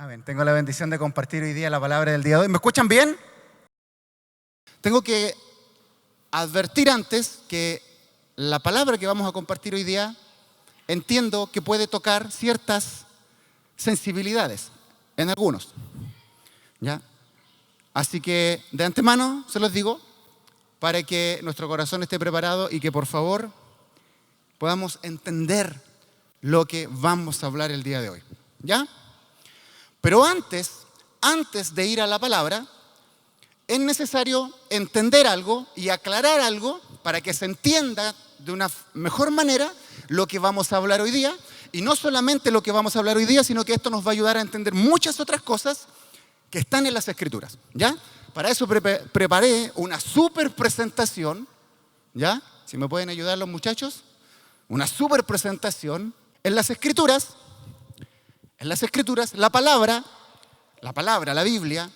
Amén. Tengo la bendición de compartir hoy día la palabra del día de hoy. ¿Me escuchan bien? Tengo que advertir antes que la palabra que vamos a compartir hoy día entiendo que puede tocar ciertas sensibilidades en algunos. ¿Ya? Así que de antemano se los digo para que nuestro corazón esté preparado y que por favor podamos entender lo que vamos a hablar el día de hoy. ¿Ya? Pero antes de ir a la palabra, es necesario entender algo y aclarar algo para que se entienda de una mejor manera lo que vamos a hablar hoy día. Y no solamente lo que vamos a hablar hoy día, sino que esto nos va a ayudar a entender muchas otras cosas que están en las Escrituras. ¿Ya? Para eso preparé una súper presentación. ¿Ya? Si me pueden ayudar los muchachos. Una súper presentación en las Escrituras. En las Escrituras, la palabra, la Biblia,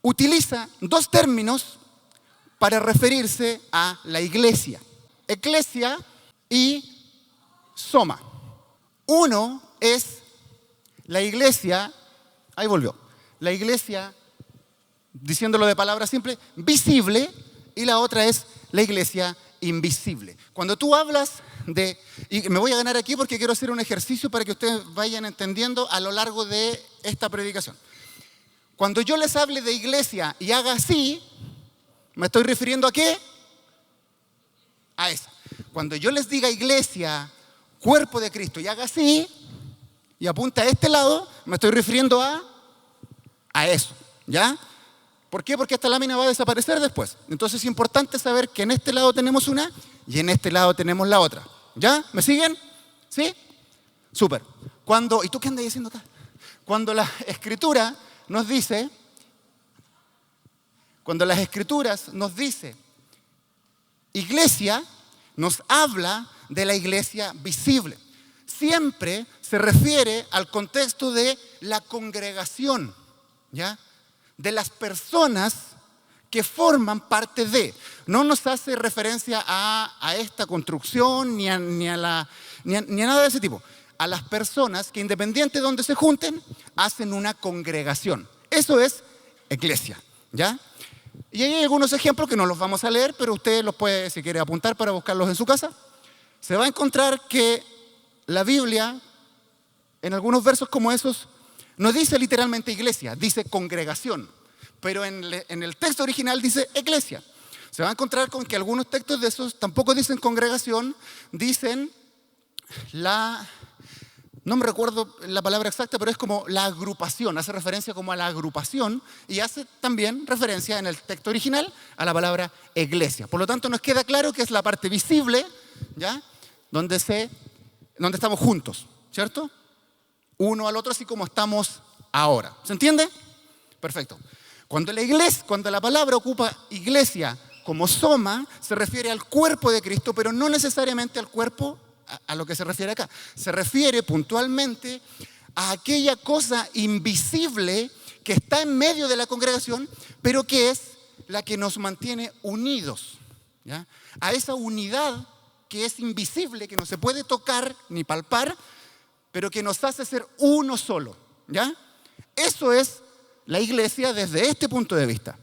utiliza dos términos para referirse a la iglesia. Eclesia y soma. Uno es la iglesia, ahí volvió, la iglesia, diciéndolo de palabra simple, visible, y la otra es la iglesia invisible. Cuando tú hablas de, y me voy a ganar aquí porque quiero hacer un ejercicio para que ustedes vayan entendiendo a lo largo de esta predicación. Cuando yo les hable de iglesia y haga así, ¿me estoy refiriendo a qué? A esa. Cuando yo les diga iglesia, cuerpo de Cristo, y haga así, y apunta a este lado, me estoy refiriendo a eso. ¿Ya? ¿Por qué? Porque esta lámina va a desaparecer después. Entonces es importante saber que en este lado tenemos una y en este lado tenemos la otra. ¿Ya? ¿Me siguen? ¿Sí? Súper. ¿Y tú qué andas diciendo acá? Cuando la Escritura nos dice, cuando las Escrituras nos dice iglesia, nos habla de la iglesia visible. Siempre se refiere al contexto de la congregación, ¿ya? De las personas que forman parte de. No nos hace referencia a esta construcción ni a nada de ese tipo. A las personas que, independiente de donde se junten, hacen una congregación. Eso es iglesia, ¿ya? Y hay algunos ejemplos que no los vamos a leer, pero usted los puede, si quiere, apuntar para buscarlos en su casa. Se va a encontrar que la Biblia, en algunos versos como esos, no dice literalmente iglesia, dice congregación. Pero en el texto original dice iglesia. Se va a encontrar con que algunos textos de esos tampoco dicen congregación, dicen no me recuerdo la palabra exacta, pero es como la agrupación, hace referencia como a la agrupación y hace también referencia en el texto original a la palabra iglesia. Por lo tanto, nos queda claro que es la parte visible, ¿ya? Donde estamos juntos, ¿cierto? Uno al otro, así como estamos ahora. ¿Se entiende? Perfecto. Cuando la palabra ocupa iglesia como soma, se refiere al cuerpo de Cristo, pero no necesariamente al cuerpo a lo que se refiere acá. Se refiere puntualmente a aquella cosa invisible que está en medio de la congregación, pero que es la que nos mantiene unidos, ¿ya? A esa unidad que es invisible, que no se puede tocar ni palpar, pero que nos hace ser uno solo, ¿ya? Eso es la iglesia desde este punto de vista.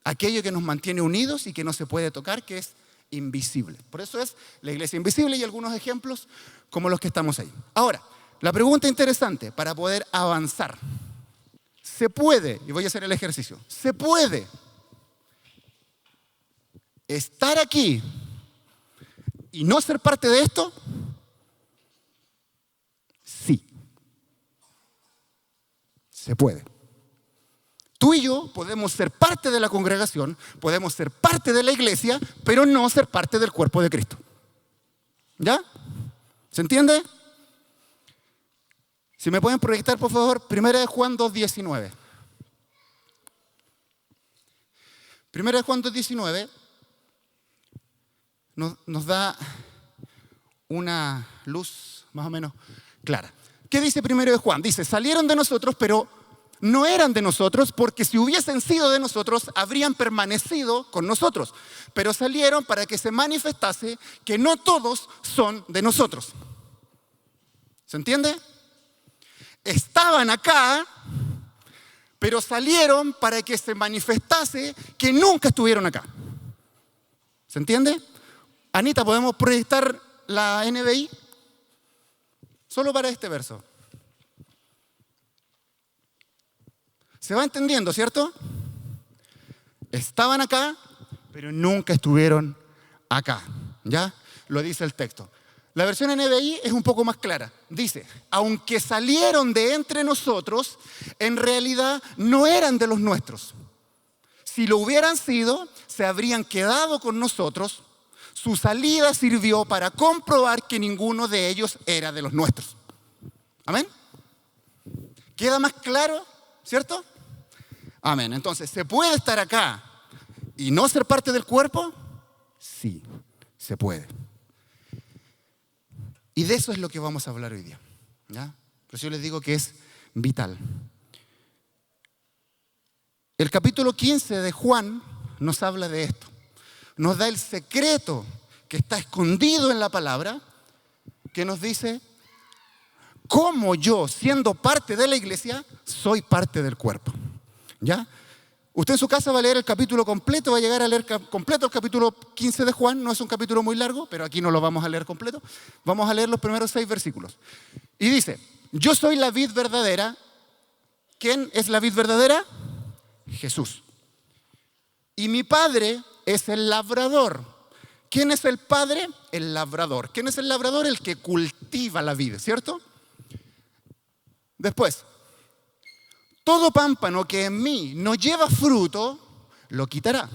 Aquello que nos mantiene unidos y que no se puede tocar, que es invisible. Por eso es la iglesia invisible y algunos ejemplos como los que estamos ahí. Ahora, la pregunta interesante para poder avanzar. ¿Se puede, y voy a hacer el ejercicio, se puede estar aquí y no ser parte de esto? Sí. Se puede. Tú y yo podemos ser parte de la congregación, podemos ser parte de la iglesia, pero no ser parte del cuerpo de Cristo. ¿Ya? ¿Se entiende? Si me pueden proyectar, por favor, 1 Juan 2:19. 1 Juan 2:19 nos da una luz más o menos clara. ¿Qué dice 1 Juan? Dice, salieron de nosotros, pero no eran de nosotros, porque si hubiesen sido de nosotros, habrían permanecido con nosotros. Pero salieron para que se manifestase que no todos son de nosotros. ¿Se entiende? estaban acá, pero salieron para que se manifestase que nunca estuvieron acá. ¿Se entiende? Anita, ¿podemos proyectar la NBI? Solo para este verso. ¿Se va entendiendo, cierto? Estaban acá, pero nunca estuvieron acá. ¿Ya? Lo dice el texto. La versión NBI es un poco más clara. Dice, aunque salieron de entre nosotros, en realidad no eran de los nuestros. Si lo hubieran sido, se habrían quedado con nosotros. Su salida sirvió para comprobar que ninguno de ellos era de los nuestros. ¿Amén? ¿Queda más claro? ¿Cierto? Amén. Entonces, ¿se puede estar acá y no ser parte del cuerpo? Sí, se puede. Y de eso es lo que vamos a hablar hoy día. ¿Ya? Por eso yo les digo que es vital. El capítulo 15 de Juan nos habla de esto. Nos da el secreto que está escondido en la palabra, que nos dice cómo yo, siendo parte de la iglesia, soy parte del cuerpo. ¿Ya? Usted en su casa va a leer el capítulo completo, va a llegar a leer completo el capítulo 15 de Juan. No es un capítulo muy largo, pero aquí no lo vamos a leer completo. Vamos a leer los primeros 6 versículos. Y dice, yo soy la vid verdadera. ¿Quién es la vid verdadera? Jesús. Y mi Padre es el labrador. ¿Quién es el Padre? El labrador. ¿Quién es el labrador? El que cultiva la vid, ¿cierto? Después, todo pámpano que en mí no lleva fruto, lo quitará.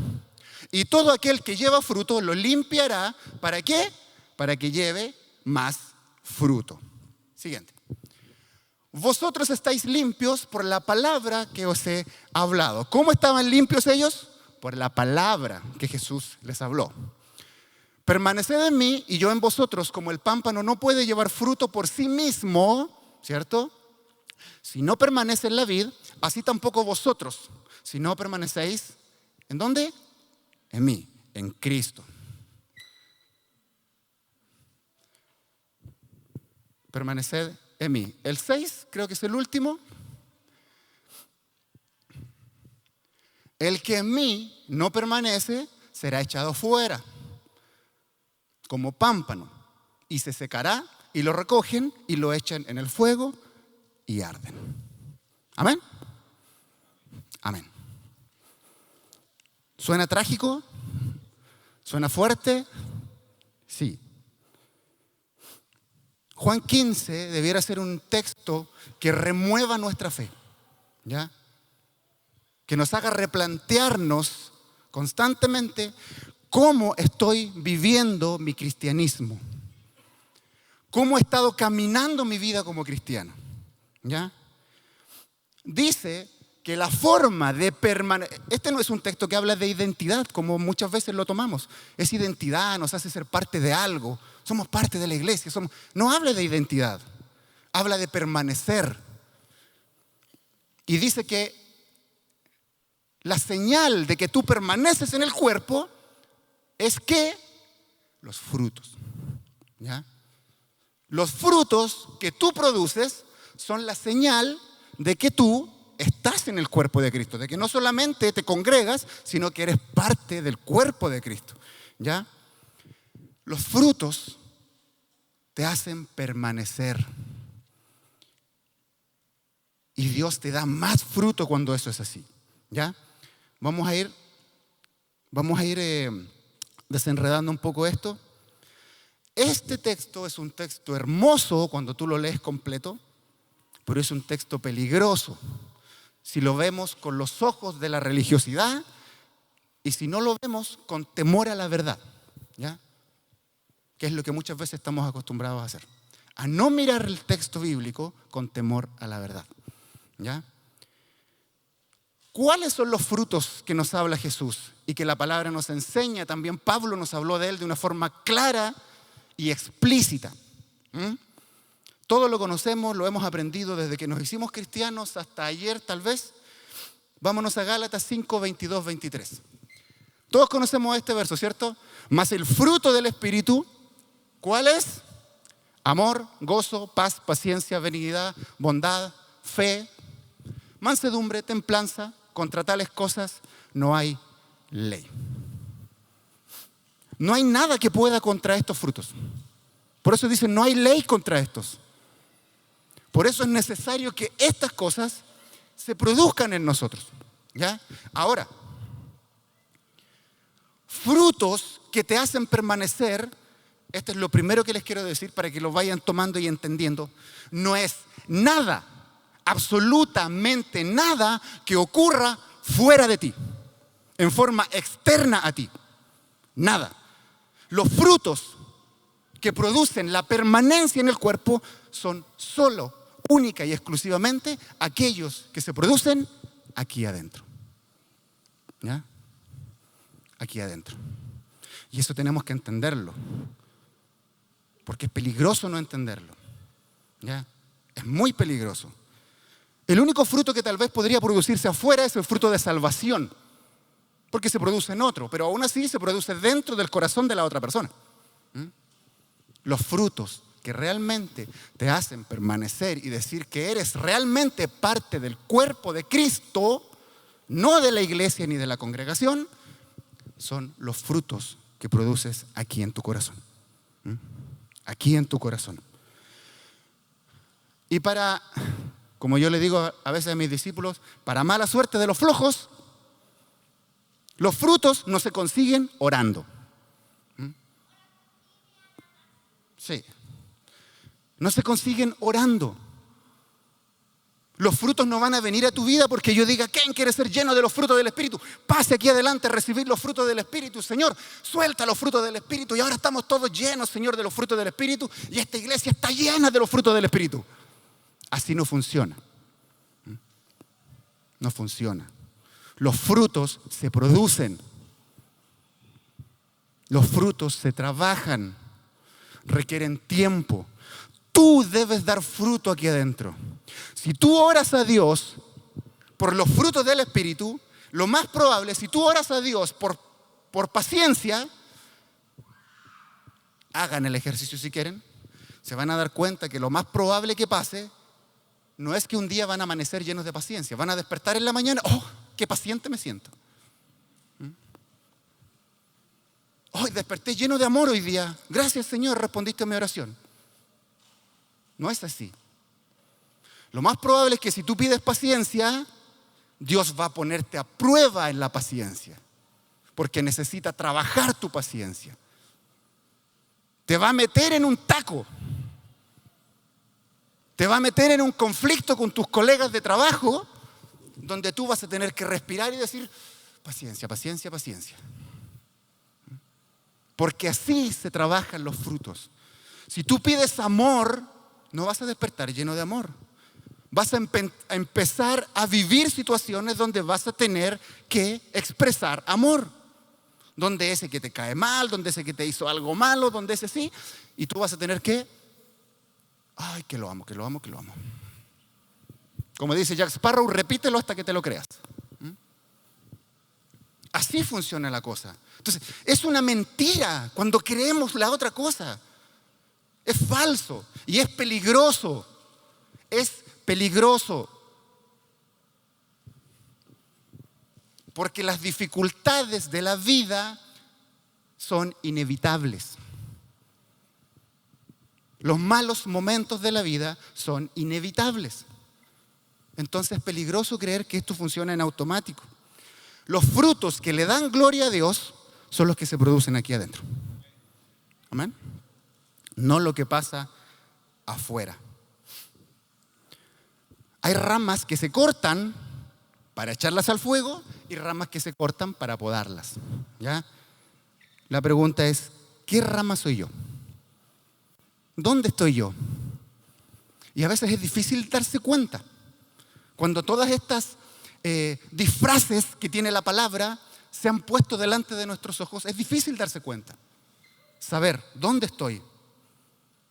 Y todo aquel que lleva fruto, lo limpiará. ¿Para qué? Para que lleve más fruto. Siguiente. Vosotros estáis limpios por la palabra que os he hablado. ¿Cómo estaban limpios ellos? Por la palabra que Jesús les habló. Permaneced en mí y yo en vosotros, como el pámpano no puede llevar fruto por sí mismo, ¿cierto? Si no permanece en la vid, así tampoco vosotros, si no permanecéis, ¿en dónde? En mí, en Cristo. Permaneced en mí. El 6, creo que es el último. El que en mí no permanece será echado fuera, como pámpano, y se secará, y lo recogen y lo echan en el fuego y arden. ¿Amén? Amén. ¿Suena trágico? ¿Suena fuerte? Sí. Juan 15 debiera ser un texto que remueva nuestra fe, ¿ya? Que nos haga replantearnos constantemente cómo estoy viviendo mi cristianismo, cómo he estado caminando mi vida como cristiano, ¿ya? Dice que la forma de permanecer, este no es un texto que habla de identidad, como muchas veces lo tomamos. Es identidad, nos hace ser parte de algo, somos parte de la iglesia. No habla de identidad, habla de permanecer. Y dice que la señal de que tú permaneces en el cuerpo es que los frutos, ¿ya? Los frutos que tú produces son la señal de que tú estás en el cuerpo de Cristo, de que no solamente te congregas, sino que eres parte del cuerpo de Cristo, ¿ya? Los frutos te hacen permanecer. Y Dios te da más fruto cuando eso es así, ¿ya? Vamos a ir desenredando un poco esto. Este texto es un texto hermoso cuando tú lo lees completo, pero es un texto peligroso si lo vemos con los ojos de la religiosidad y si no lo vemos con temor a la verdad, ¿ya? Que es lo que muchas veces estamos acostumbrados a hacer, a no mirar el texto bíblico con temor a la verdad, ¿ya? ¿Cuáles son los frutos que nos habla Jesús y que la palabra nos enseña? También Pablo nos habló de él de una forma clara y explícita. Todo lo conocemos, lo hemos aprendido desde que nos hicimos cristianos hasta ayer tal vez. Vámonos a Gálatas 5, 22, 23. Todos conocemos este verso, ¿cierto? Mas el fruto del Espíritu, ¿cuál es? Amor, gozo, paz, paciencia, benignidad, bondad, fe, mansedumbre, templanza. Contra tales cosas no hay ley. No hay nada que pueda contra estos frutos. Por eso dicen, no hay ley contra estos. Por eso es necesario que estas cosas se produzcan en nosotros. ¿Ya? Ahora, frutos que te hacen permanecer, esto es lo primero que les quiero decir para que lo vayan tomando y entendiendo, no es nada, absolutamente nada que ocurra fuera de ti, en forma externa a ti. Nada. Los frutos que producen la permanencia en el cuerpo son solo, única y exclusivamente aquellos que se producen aquí adentro. ¿Ya? Aquí adentro. Y eso tenemos que entenderlo. Porque es peligroso no entenderlo. ¿Ya? Es muy peligroso. El único fruto que tal vez podría producirse afuera es el fruto de salvación. Porque se produce en otro, pero aún así se produce dentro del corazón de la otra persona. Los frutos que realmente te hacen permanecer y decir que eres realmente parte del cuerpo de Cristo, no de la iglesia ni de la congregación, son los frutos que produces aquí en tu corazón. Aquí en tu corazón. Y como yo le digo a veces a mis discípulos, para mala suerte de los flojos, los frutos no se consiguen orando. Sí. No se consiguen orando. Los frutos no van a venir a tu vida porque yo diga, ¿quién quiere ser lleno de los frutos del Espíritu? Pase aquí adelante a recibir los frutos del Espíritu. Señor, suelta los frutos del Espíritu. Y ahora estamos todos llenos, Señor, de los frutos del Espíritu. Y esta iglesia está llena de los frutos del Espíritu. Así no funciona. No funciona. Los frutos se producen. Los frutos se trabajan. Requieren tiempo. Tú debes dar fruto aquí adentro. Si tú oras a Dios por los frutos del Espíritu, lo más probable, si tú oras a Dios por paciencia, hagan el ejercicio si quieren, se van a dar cuenta que lo más probable que pase no es que un día van a amanecer llenos de paciencia, van a despertar en la mañana, ¡oh, qué paciente me siento! Hoy desperté lleno de amor hoy día. Gracias, Señor, respondiste a mi oración. No es así. Lo más probable es que si tú pides paciencia, Dios va a ponerte a prueba en la paciencia, porque necesita trabajar tu paciencia. Te va a meter en un taco. Te va a meter en un conflicto con tus colegas de trabajo, donde tú vas a tener que respirar y decir, paciencia, paciencia, paciencia. Porque así se trabajan los frutos. Si tú pides amor, no vas a despertar lleno de amor. Vas a empezar a vivir situaciones donde vas a tener que expresar amor. Donde ese que te cae mal, donde ese que te hizo algo malo, donde ese sí. Y tú vas a tener que, ay, que lo amo, que lo amo, que lo amo. Como dice Jack Sparrow, repítelo hasta que te lo creas. Así funciona la cosa. Entonces, es una mentira cuando creemos la otra cosa. Es falso y es peligroso. Es peligroso. Porque las dificultades de la vida son inevitables. Los malos momentos de la vida son inevitables. Entonces es peligroso creer que esto funciona en automático. Los frutos que le dan gloria a Dios son los que se producen aquí adentro. Amén. No lo que pasa afuera. Hay ramas que se cortan para echarlas al fuego y ramas que se cortan para podarlas. ¿Ya? La pregunta es, ¿qué rama soy yo? ¿Dónde estoy yo? Y a veces es difícil darse cuenta. Cuando todas estas disfraces que tiene la palabra se han puesto delante de nuestros ojos, es difícil darse cuenta. Saber dónde estoy.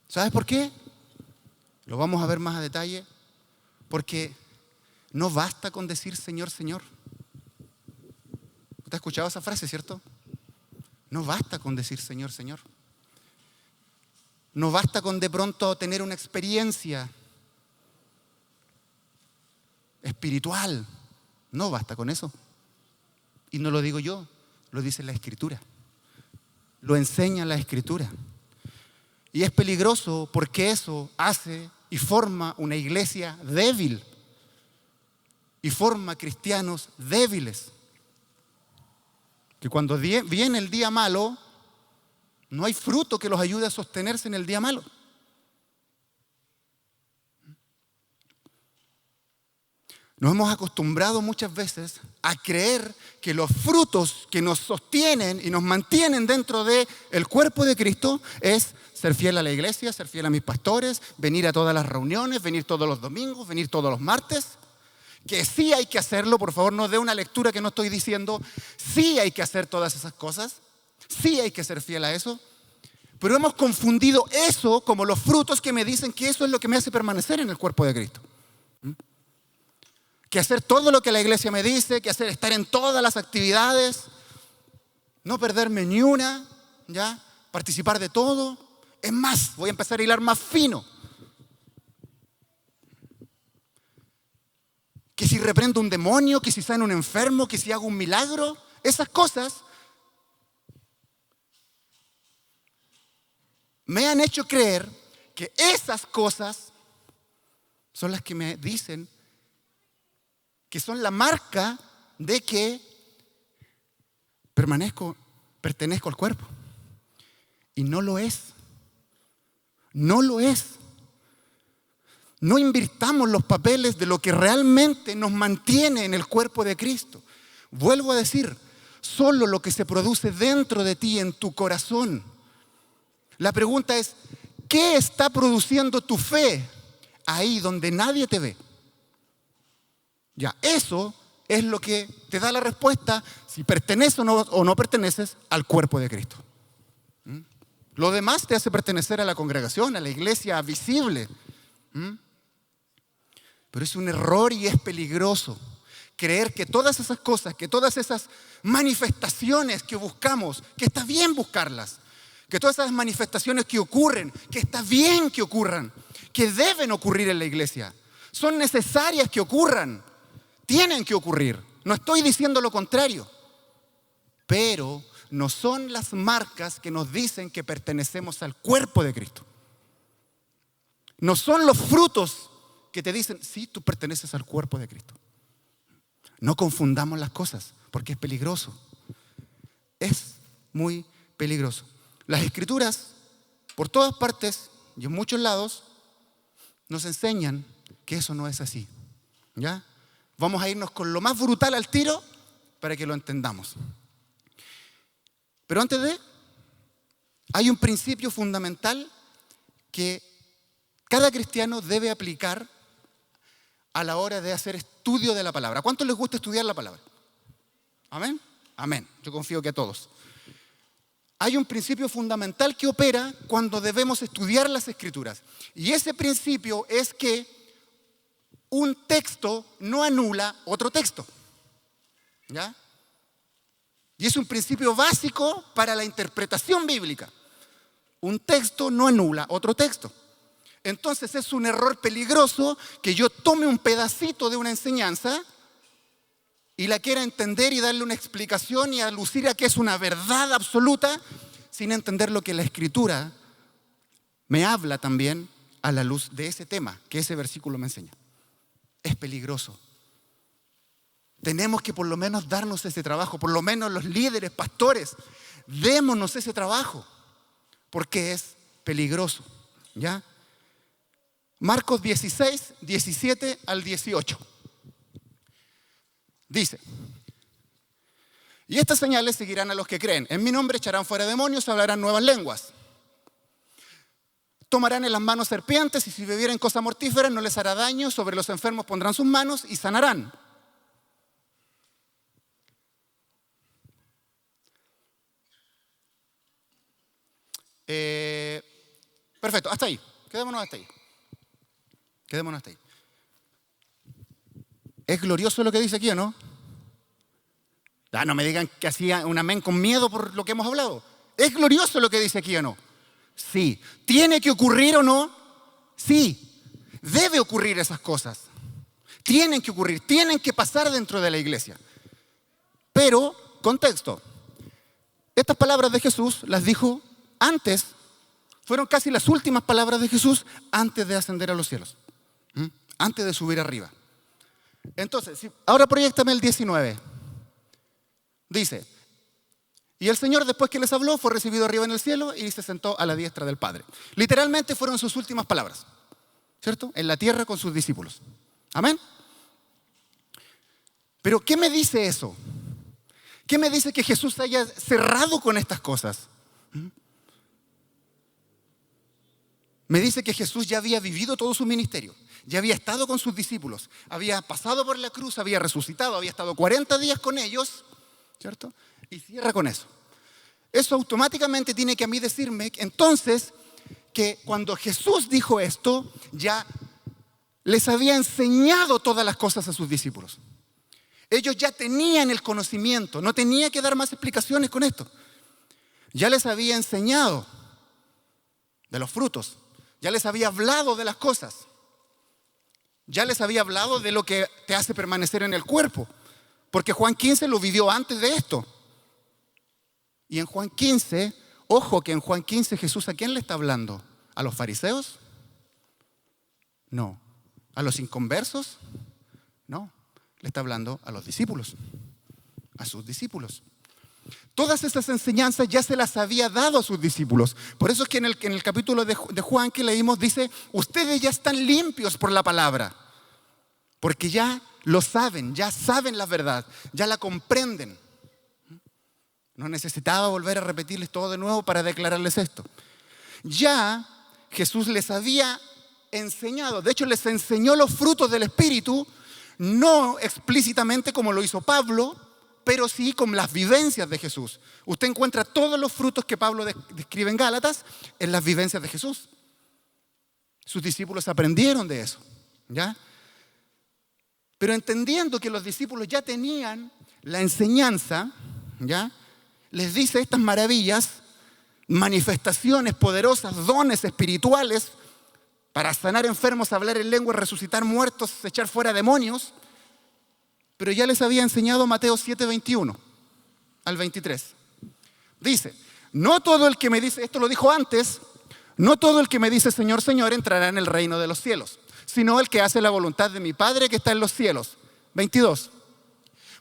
¿Sabes por qué? Lo vamos a ver más a detalle. Porque no basta con decir Señor, Señor. ¿Usted ha escuchado esa frase, cierto? No basta con decir Señor, Señor. No basta con de pronto tener una experiencia espiritual. No basta con eso. Y no lo digo yo, lo dice la Escritura. Lo enseña la Escritura. Y es peligroso porque eso hace y forma una iglesia débil. Y forma cristianos débiles. Que cuando viene el día malo, no hay fruto que los ayude a sostenerse en el día malo. Nos hemos acostumbrado muchas veces a creer que los frutos que nos sostienen y nos mantienen dentro del cuerpo de Cristo es ser fiel a la iglesia, ser fiel a mis pastores, venir a todas las reuniones, venir todos los domingos, venir todos los martes. Que sí hay que hacerlo, por favor no dé una lectura que no estoy diciendo. Sí hay que hacer todas esas cosas, sí hay que ser fiel a eso. Pero hemos confundido eso como los frutos que me dicen que eso es lo que me hace permanecer en el cuerpo de Cristo. Que hacer todo lo que la iglesia me dice, que hacer estar en todas las actividades, no perderme ni una, ¿ya? Participar de todo. Es más, voy a empezar a hilar más fino. Que si reprendo un demonio, que si sano un enfermo, que si hago un milagro, esas cosas me han hecho creer que esas cosas son las que me dicen que son la marca de que pertenezco al cuerpo. Y no lo es. No lo es. No invirtamos los papeles de lo que realmente nos mantiene en el cuerpo de Cristo. Vuelvo a decir, solo lo que se produce dentro de ti, en tu corazón. La pregunta es, ¿qué está produciendo tu fe ahí donde nadie te ve? Ya, eso es lo que te da la respuesta si perteneces o no perteneces al cuerpo de Cristo. Lo demás te hace pertenecer a la congregación, a la iglesia visible. Pero es un error y es peligroso creer que todas esas cosas, que todas esas manifestaciones que buscamos, que está bien buscarlas, que todas esas manifestaciones que ocurren, que está bien que ocurran, que deben ocurrir en la iglesia, son necesarias que ocurran, tienen que ocurrir. No estoy diciendo lo contrario, pero no son las marcas que nos dicen que pertenecemos al cuerpo de Cristo. No son los frutos que te dicen, sí, tú perteneces al cuerpo de Cristo. No confundamos las cosas, porque es peligroso. Es muy peligroso. Las Escrituras, por todas partes y en muchos lados, nos enseñan que eso no es así. ¿Ya? Vamos a irnos con lo más brutal al tiro para que lo entendamos. Pero antes hay un principio fundamental que cada cristiano debe aplicar a la hora de hacer estudio de la palabra. ¿A cuántos les gusta estudiar la palabra? ¿Amén? Amén. Yo confío que a todos. Hay un principio fundamental que opera cuando debemos estudiar las Escrituras. Y ese principio es que un texto no anula otro texto. ¿Ya? Y es un principio básico para la interpretación bíblica. Un texto no anula otro texto. Entonces es un error peligroso que yo tome un pedacito de una enseñanza y la quiera entender y darle una explicación y alucir a que es una verdad absoluta sin entender lo que la Escritura me habla también a la luz de ese tema que ese versículo me enseña. Es peligroso. Tenemos que por lo menos darnos ese trabajo, por lo menos los líderes, pastores, démonos ese trabajo, porque es peligroso. ¿Ya? Marcos 16, 17 al 18. Dice: y estas señales seguirán a los que creen. En mi nombre echarán fuera demonios, hablarán nuevas lenguas. Tomarán en las manos serpientes y si bebieren cosa mortífera no les hará daño. Sobre los enfermos pondrán sus manos y sanarán. Perfecto, hasta ahí. Quedémonos hasta ahí. ¿Es glorioso lo que dice aquí o no? No me digan que hacía un amén con miedo por lo que hemos hablado. ¿Es glorioso lo que dice aquí o no? Sí. ¿Tiene que ocurrir o no? Sí. Debe ocurrir esas cosas. Tienen que ocurrir, tienen que pasar dentro de la iglesia. Pero, contexto, estas palabras de Jesús las dijo antes, fueron casi las últimas palabras de Jesús antes de ascender a los cielos, antes de subir arriba. Entonces, ahora proyéctame el 19. Dice, y el Señor después que les habló fue recibido arriba en el cielo y se sentó a la diestra del Padre. Literalmente fueron sus últimas palabras, ¿cierto? En la tierra con sus discípulos. Amén. Pero ¿qué me dice eso? ¿Qué me dice que Jesús haya cerrado con estas cosas? Me dice que Jesús ya había vivido todo su ministerio, ya había estado con sus discípulos, había pasado por la cruz, había resucitado, había estado 40 días con ellos, ¿cierto? Y cierra con eso. Eso automáticamente tiene que a mí decirme entonces que cuando Jesús dijo esto, ya les había enseñado todas las cosas a sus discípulos. Ellos ya tenían el conocimiento, no tenía que dar más explicaciones con esto. Ya les había enseñado de los frutos, ya les había hablado de las cosas, ya les había hablado de lo que te hace permanecer en el cuerpo, porque Juan 15 lo vivió antes de esto. Y en Juan 15, ojo que en Juan 15 Jesús ¿a quién le está hablando? ¿A los fariseos? No. ¿A los inconversos? No. Le está hablando a los discípulos, a sus discípulos. Todas esas enseñanzas ya se las había dado a sus discípulos. Por eso es que en el capítulo de Juan que leímos dice, ustedes ya están limpios por la palabra, porque ya lo saben, ya saben la verdad, ya la comprenden. No necesitaba volver a repetirles todo de nuevo para declararles esto. Ya Jesús les había enseñado, de hecho les enseñó los frutos del Espíritu, no explícitamente como lo hizo Pablo, pero sí con las vivencias de Jesús. Usted encuentra todos los frutos que Pablo describe en Gálatas en las vivencias de Jesús. Sus discípulos aprendieron de eso, ¿ya? Pero entendiendo que los discípulos ya tenían la enseñanza, ¿ya? Les dice estas maravillas, manifestaciones poderosas, dones espirituales para sanar enfermos, hablar en lengua, resucitar muertos, echar fuera demonios. Pero ya les había enseñado Mateo 7, 21 al 23. Dice, no todo el que me dice, esto lo dijo antes, no todo el que me dice Señor, Señor entrará en el reino de los cielos, sino el que hace la voluntad de mi Padre que está en los cielos. 22.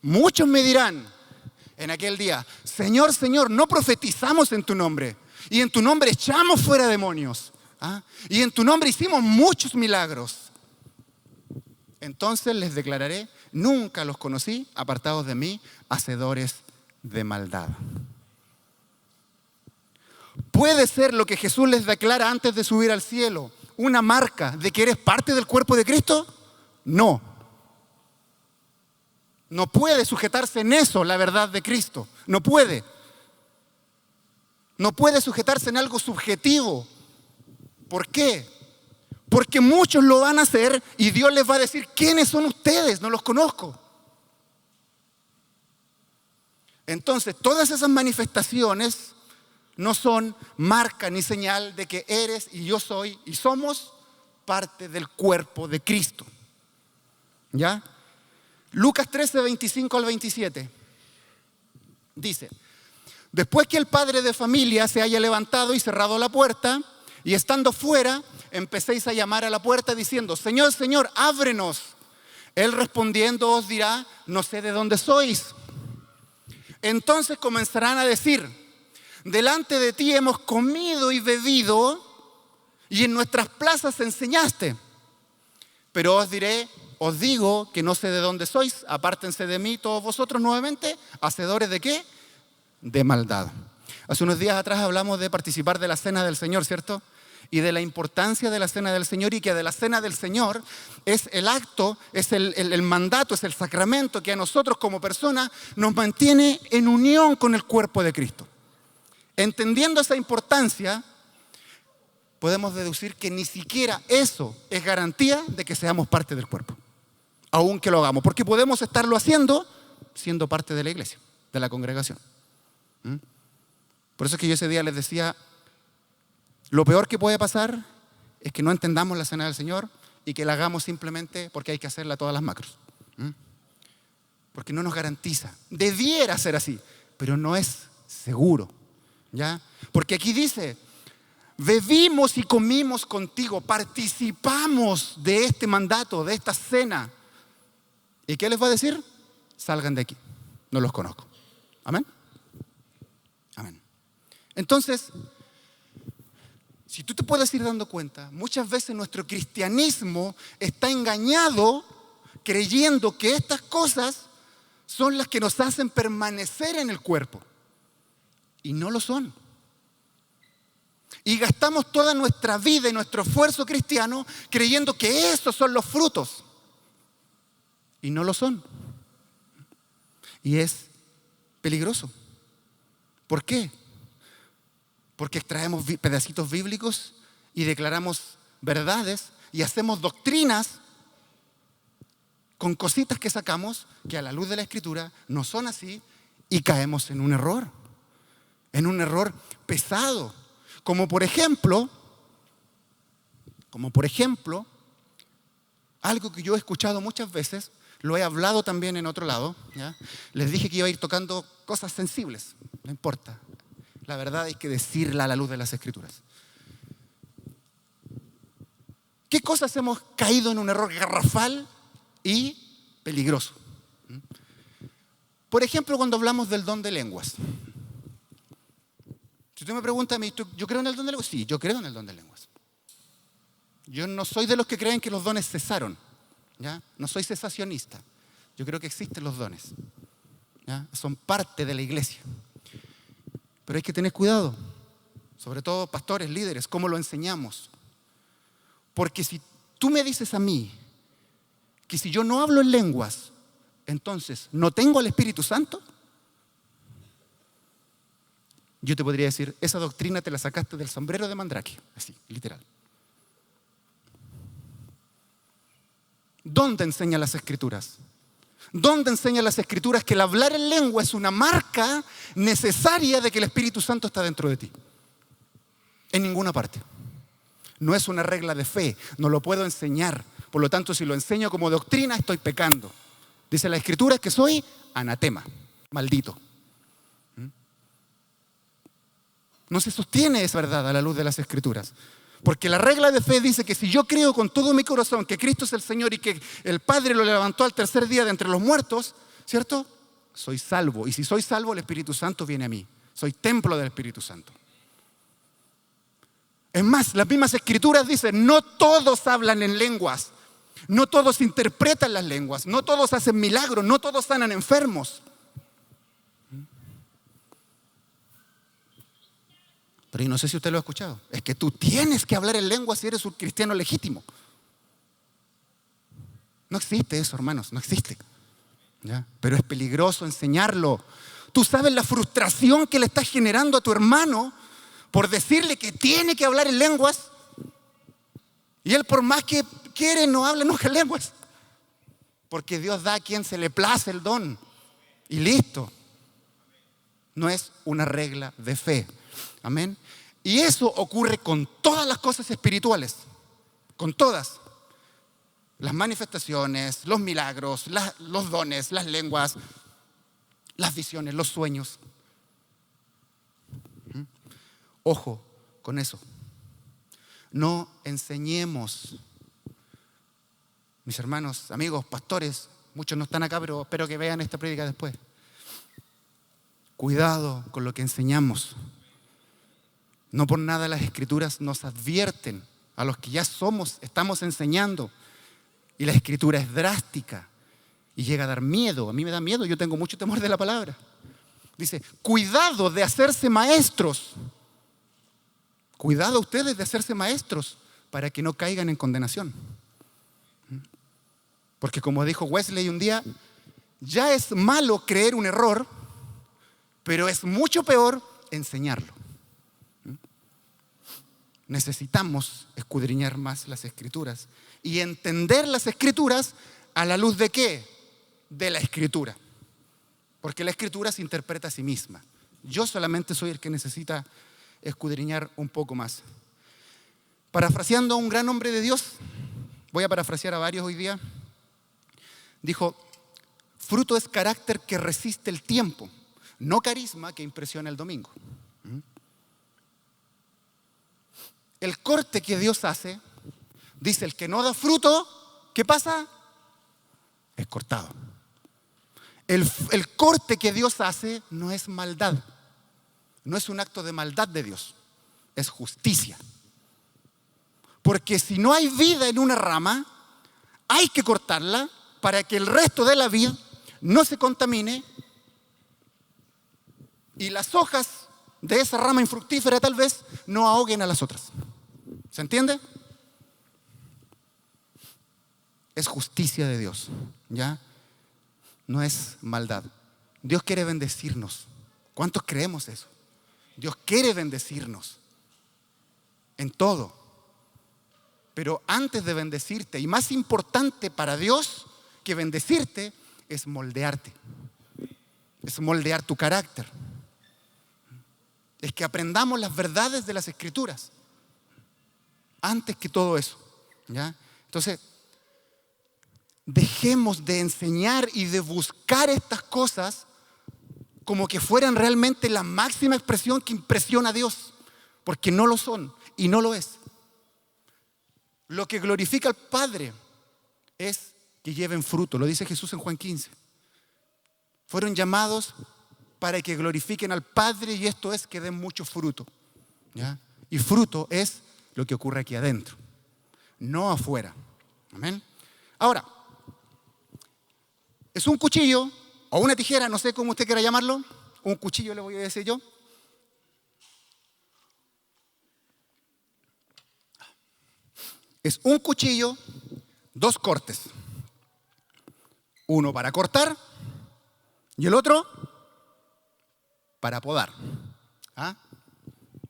Muchos me dirán en aquel día, Señor, Señor, no profetizamos en tu nombre, y en tu nombre echamos fuera demonios, y en tu nombre hicimos muchos milagros. Entonces les declararé, nunca los conocí, apartados de mí, hacedores de maldad. ¿Puede ser lo que Jesús les declara antes de subir al cielo una marca de que eres parte del cuerpo de Cristo? No. No puede sujetarse en eso la verdad de Cristo. No puede. No puede sujetarse en algo subjetivo. ¿Por qué? Porque muchos lo van a hacer y Dios les va a decir, ¿quiénes son ustedes? No los conozco. Entonces, todas esas manifestaciones no son marca ni señal de que eres y yo soy y somos parte del cuerpo de Cristo. ¿Ya? Lucas 13, 25 al 27 dice, después que el padre de familia se haya levantado y cerrado la puerta, y estando fuera, empecéis a llamar a la puerta diciendo, Señor, Señor, ábrenos. Él respondiendo os dirá, no sé de dónde sois. Entonces comenzarán a decir, delante de ti hemos comido y bebido, y en nuestras plazas enseñaste. Pero os digo que no sé de dónde sois, apártense de mí todos vosotros nuevamente, hacedores ¿de qué? De maldad. Hace unos días atrás hablamos de participar de la cena del Señor, ¿cierto? Y de la importancia de la cena del Señor, y que de la cena del Señor es el acto, es el mandato, es el sacramento que a nosotros como personas nos mantiene en unión con el cuerpo de Cristo. Entendiendo esa importancia, podemos deducir que ni siquiera eso es garantía de que seamos parte del cuerpo, aunque lo hagamos, porque podemos estarlo haciendo siendo parte de la iglesia, de la congregación. Por eso es que yo ese día les decía, Lo peor que puede pasar es que no entendamos la cena del Señor y que la hagamos simplemente porque hay que hacerla todas las macros. Porque no nos garantiza. Debiera ser así, pero no es seguro. ¿Ya? Porque aquí dice, bebimos y comimos contigo, participamos de este mandato, de esta cena. ¿Y qué les va a decir? Salgan de aquí, no los conozco. ¿Amén? Amén. Entonces, si tú te puedes ir dando cuenta, muchas veces nuestro cristianismo está engañado creyendo que estas cosas son las que nos hacen permanecer en el cuerpo. Y no lo son. Y gastamos toda nuestra vida y nuestro esfuerzo cristiano creyendo que esos son los frutos. Y no lo son. Y es peligroso. ¿Por qué? Porque extraemos pedacitos bíblicos y declaramos verdades y hacemos doctrinas con cositas que sacamos que a la luz de la Escritura no son así y caemos en un error pesado. Como por ejemplo, algo que yo he escuchado muchas veces, lo he hablado también en otro lado, ¿ya? Les dije que iba a ir tocando cosas sensibles, no importa. La verdad hay que decirla a la luz de las Escrituras. ¿Qué cosas hemos caído en un error garrafal y peligroso? Por ejemplo, cuando hablamos del don de lenguas. Si usted me pregunta a mí, ¿yo creo en el don de lenguas? Sí, yo creo en el don de lenguas. Yo no soy de los que creen que los dones cesaron, ¿ya? No soy cesacionista. Yo creo que existen los dones, ¿ya? Son parte de la iglesia. Pero hay que tener cuidado, sobre todo pastores, líderes, cómo lo enseñamos. Porque si tú me dices a mí que si yo no hablo en lenguas, entonces no tengo al Espíritu Santo, yo te podría decir, esa doctrina te la sacaste del sombrero de Mandrake, así, literal. ¿Dónde enseñan las Escrituras? ¿Dónde enseñan las Escrituras que el hablar en lengua es una marca necesaria de que el Espíritu Santo está dentro de ti? En ninguna parte. No es una regla de fe, no lo puedo enseñar. Por lo tanto, si lo enseño como doctrina, estoy pecando. Dice la Escritura que soy anatema, maldito. No se sostiene esa verdad a la luz de las Escrituras. Porque la regla de fe dice que si yo creo con todo mi corazón que Cristo es el Señor y que el Padre lo levantó al tercer día de entre los muertos, ¿cierto? Soy salvo. Y si soy salvo, el Espíritu Santo viene a mí. Soy templo del Espíritu Santo. Es más, las mismas Escrituras dicen, no todos hablan en lenguas. No todos interpretan las lenguas. No todos hacen milagros. No todos sanan enfermos. Pero yo no sé si usted lo ha escuchado. Es que tú tienes que hablar en lengua si eres un cristiano legítimo. No existe eso, hermanos, no existe. ¿Ya? Pero es peligroso enseñarlo. Tú sabes la frustración que le estás generando a tu hermano por decirle que tiene que hablar en lenguas. Y él, por más que quiere, no habla nunca en lenguas. Porque Dios da a quien se le place el don. Y listo. No es una regla de fe. Amén. Y eso ocurre con todas las cosas espirituales. Con todas. Las manifestaciones, los milagros, los dones, las lenguas, las visiones, los sueños. Ojo con eso. No enseñemos. Mis hermanos, amigos, pastores, muchos no están acá, pero espero que vean esta prédica después. Cuidado con lo que enseñamos. No por nada las Escrituras nos advierten a los que ya estamos enseñando. Y la Escritura es drástica y llega a dar miedo. A mí me da miedo, yo tengo mucho temor de la palabra. Dice, cuidado de hacerse maestros. Cuidado ustedes de hacerse maestros para que no caigan en condenación. Porque como dijo Wesley un día, ya es malo creer un error, pero es mucho peor enseñarlo. Necesitamos escudriñar más las Escrituras y entender las Escrituras a la luz de ¿qué? De la Escritura. Porque la Escritura se interpreta a sí misma. Yo solamente soy el que necesita escudriñar un poco más. Parafraseando a un gran hombre de Dios, voy a parafrasear a varios hoy día, dijo: fruto es carácter que resiste el tiempo, no carisma que impresiona el domingo. El corte que Dios hace, dice: el que no da fruto, ¿qué pasa? Es cortado. El corte que Dios hace no es maldad, no es un acto de maldad de Dios, es justicia. Porque si no hay vida en una rama, hay que cortarla para que el resto de la vid no se contamine y las hojas de esa rama infructífera tal vez no ahoguen a las otras. ¿Se entiende? Es justicia de Dios, ¿ya? No es maldad. Dios quiere bendecirnos. ¿Cuántos creemos eso? Dios quiere bendecirnos en todo. Pero antes de bendecirte, y más importante para Dios que bendecirte, es moldearte. Es moldear tu carácter. Es que aprendamos las verdades de las Escrituras. Antes que todo eso, ¿ya? Entonces, dejemos de enseñar y de buscar estas cosas como que fueran realmente la máxima expresión que impresiona a Dios, porque no lo son y no lo es. Lo que glorifica al Padre es que lleven fruto, lo dice Jesús en Juan 15. Fueron llamados para que glorifiquen al Padre, y esto es que den mucho fruto, ¿ya? Y fruto es lo que ocurre aquí adentro, no afuera. Amén. Ahora, es un cuchillo o una tijera, no sé cómo usted quiera llamarlo. Un cuchillo le voy a decir yo. Es un cuchillo, dos cortes. Uno para cortar y el otro para podar. ¿Ah?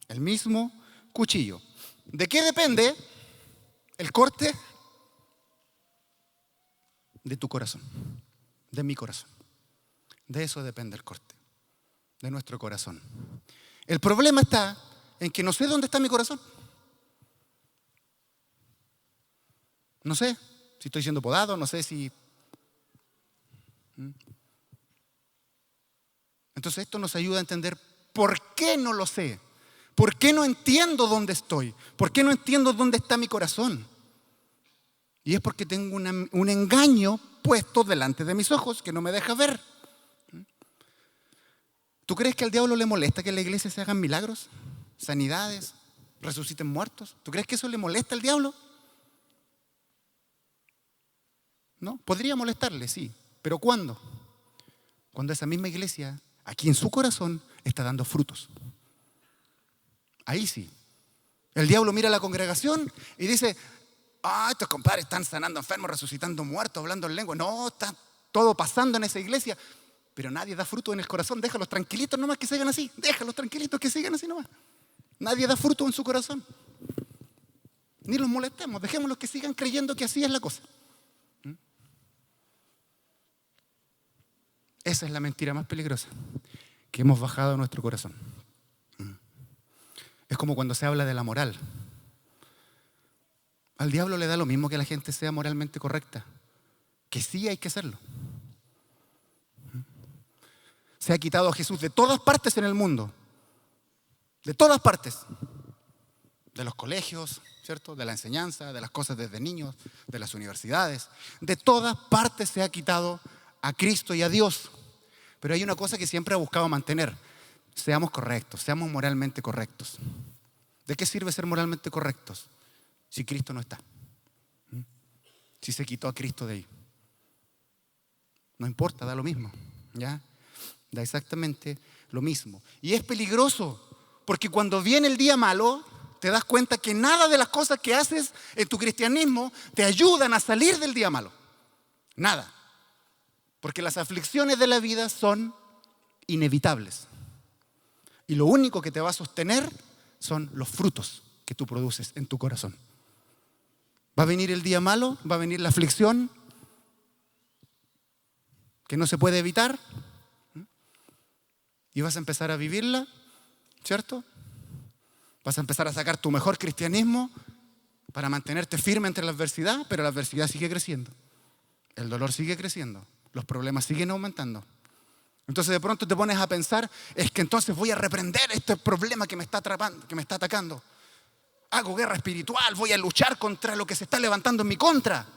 El mismo cuchillo. ¿De qué depende el corte? De tu corazón, de mi corazón. De eso depende el corte, de nuestro corazón. El problema está en que no sé dónde está mi corazón. No sé si estoy siendo podado, no sé si... Entonces esto nos ayuda a entender por qué no lo sé, por qué no entiendo dónde estoy, por qué no entiendo dónde está mi corazón. Y es porque tengo un engaño puesto delante de mis ojos que no me deja ver. ¿Tú crees que al diablo le molesta que en la iglesia se hagan milagros, sanidades, resuciten muertos? ¿Tú crees que eso le molesta al diablo? No, podría molestarle, sí. ¿Pero cuándo? Cuando esa misma iglesia, aquí en su corazón, está dando frutos. Ahí sí. El diablo mira a la congregación y dice: estos compadres están sanando enfermos, resucitando muertos, hablando en lengua. No, está todo pasando en esa iglesia, pero nadie da fruto en el corazón. Déjalos tranquilitos nomás que sigan así. Déjalos tranquilitos que sigan así nomás. Nadie da fruto en su corazón. Ni los molestemos, dejémoslos que sigan creyendo que así es la cosa. Esa es la mentira más peligrosa, que hemos bajado a nuestro corazón. Es como cuando se habla de la moral. Al diablo le da lo mismo que la gente sea moralmente correcta, que sí hay que serlo. Se ha quitado a Jesús de todas partes en el mundo, de todas partes, de los colegios, ¿cierto? De la enseñanza, de las cosas desde niños, de las universidades, de todas partes se ha quitado a Cristo y a Dios. Pero hay una cosa que siempre ha buscado mantener: seamos correctos, seamos moralmente correctos. ¿De qué sirve ser moralmente correctos si Cristo no está? Si se quitó a Cristo de ahí. No importa, da lo mismo, ¿ya? Da exactamente lo mismo. Y es peligroso, porque cuando viene el día malo, te das cuenta que nada de las cosas que haces en tu cristianismo te ayudan a salir del día malo. Nada. Porque las aflicciones de la vida son inevitables. Y lo único que te va a sostener son los frutos que tú produces en tu corazón. Va a venir el día malo, va a venir la aflicción que no se puede evitar, y vas a empezar a vivirla, ¿cierto? Vas a empezar a sacar tu mejor cristianismo para mantenerte firme entre la adversidad, pero la adversidad sigue creciendo. El dolor sigue creciendo. Los problemas siguen aumentando. Entonces de pronto te pones a pensar, es que entonces voy a reprender este problema que me está atrapando, que me está atacando. Hago guerra espiritual, voy a luchar contra lo que se está levantando en mi contra.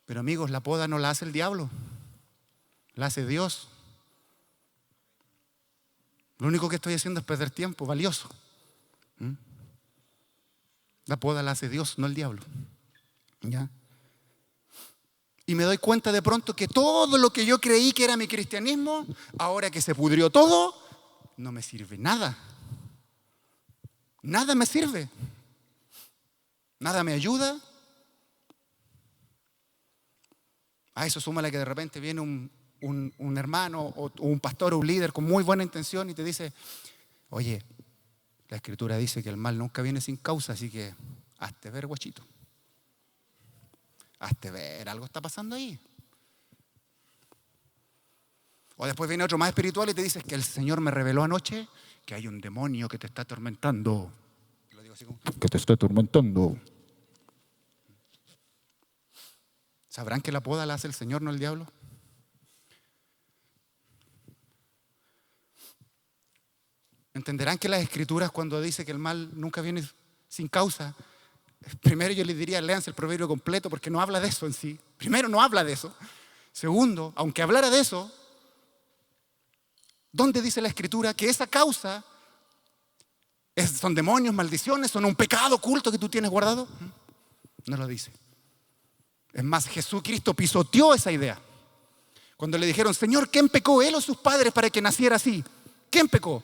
Pero amigos, la poda no la hace el diablo, la hace Dios. Lo único que estoy haciendo es perder tiempo valioso. La poda la hace Dios, no el diablo. ¿Ya? Y me doy cuenta de pronto que todo lo que yo creí que era mi cristianismo, ahora que se pudrió todo, no me sirve nada. Nada me sirve. Nada me ayuda. A eso súmale que de repente viene un hermano o un pastor o un líder con muy buena intención y te dice, oye, la Escritura dice que el mal nunca viene sin causa, así que hazte ver, guachito. Hazte ver, algo está pasando ahí. O después viene otro más espiritual y te dice que el Señor me reveló anoche que hay un demonio que te está atormentando. Lo digo así como, que te está atormentando. ¿Sabrán que la poda la hace el Señor, no el diablo? ¿Entenderán que las Escrituras cuando dice que el mal nunca viene sin causa? Primero yo les diría, léanse el proverbio completo porque no habla de eso en sí. Primero, no habla de eso. Segundo, aunque hablara de eso, ¿dónde dice la Escritura que esa causa son demonios, maldiciones, son un pecado oculto que tú tienes guardado? No lo dice. Es más, Jesucristo pisoteó esa idea. Cuando le dijeron, Señor, ¿quién pecó, él o sus padres para que naciera así? ¿Quién pecó?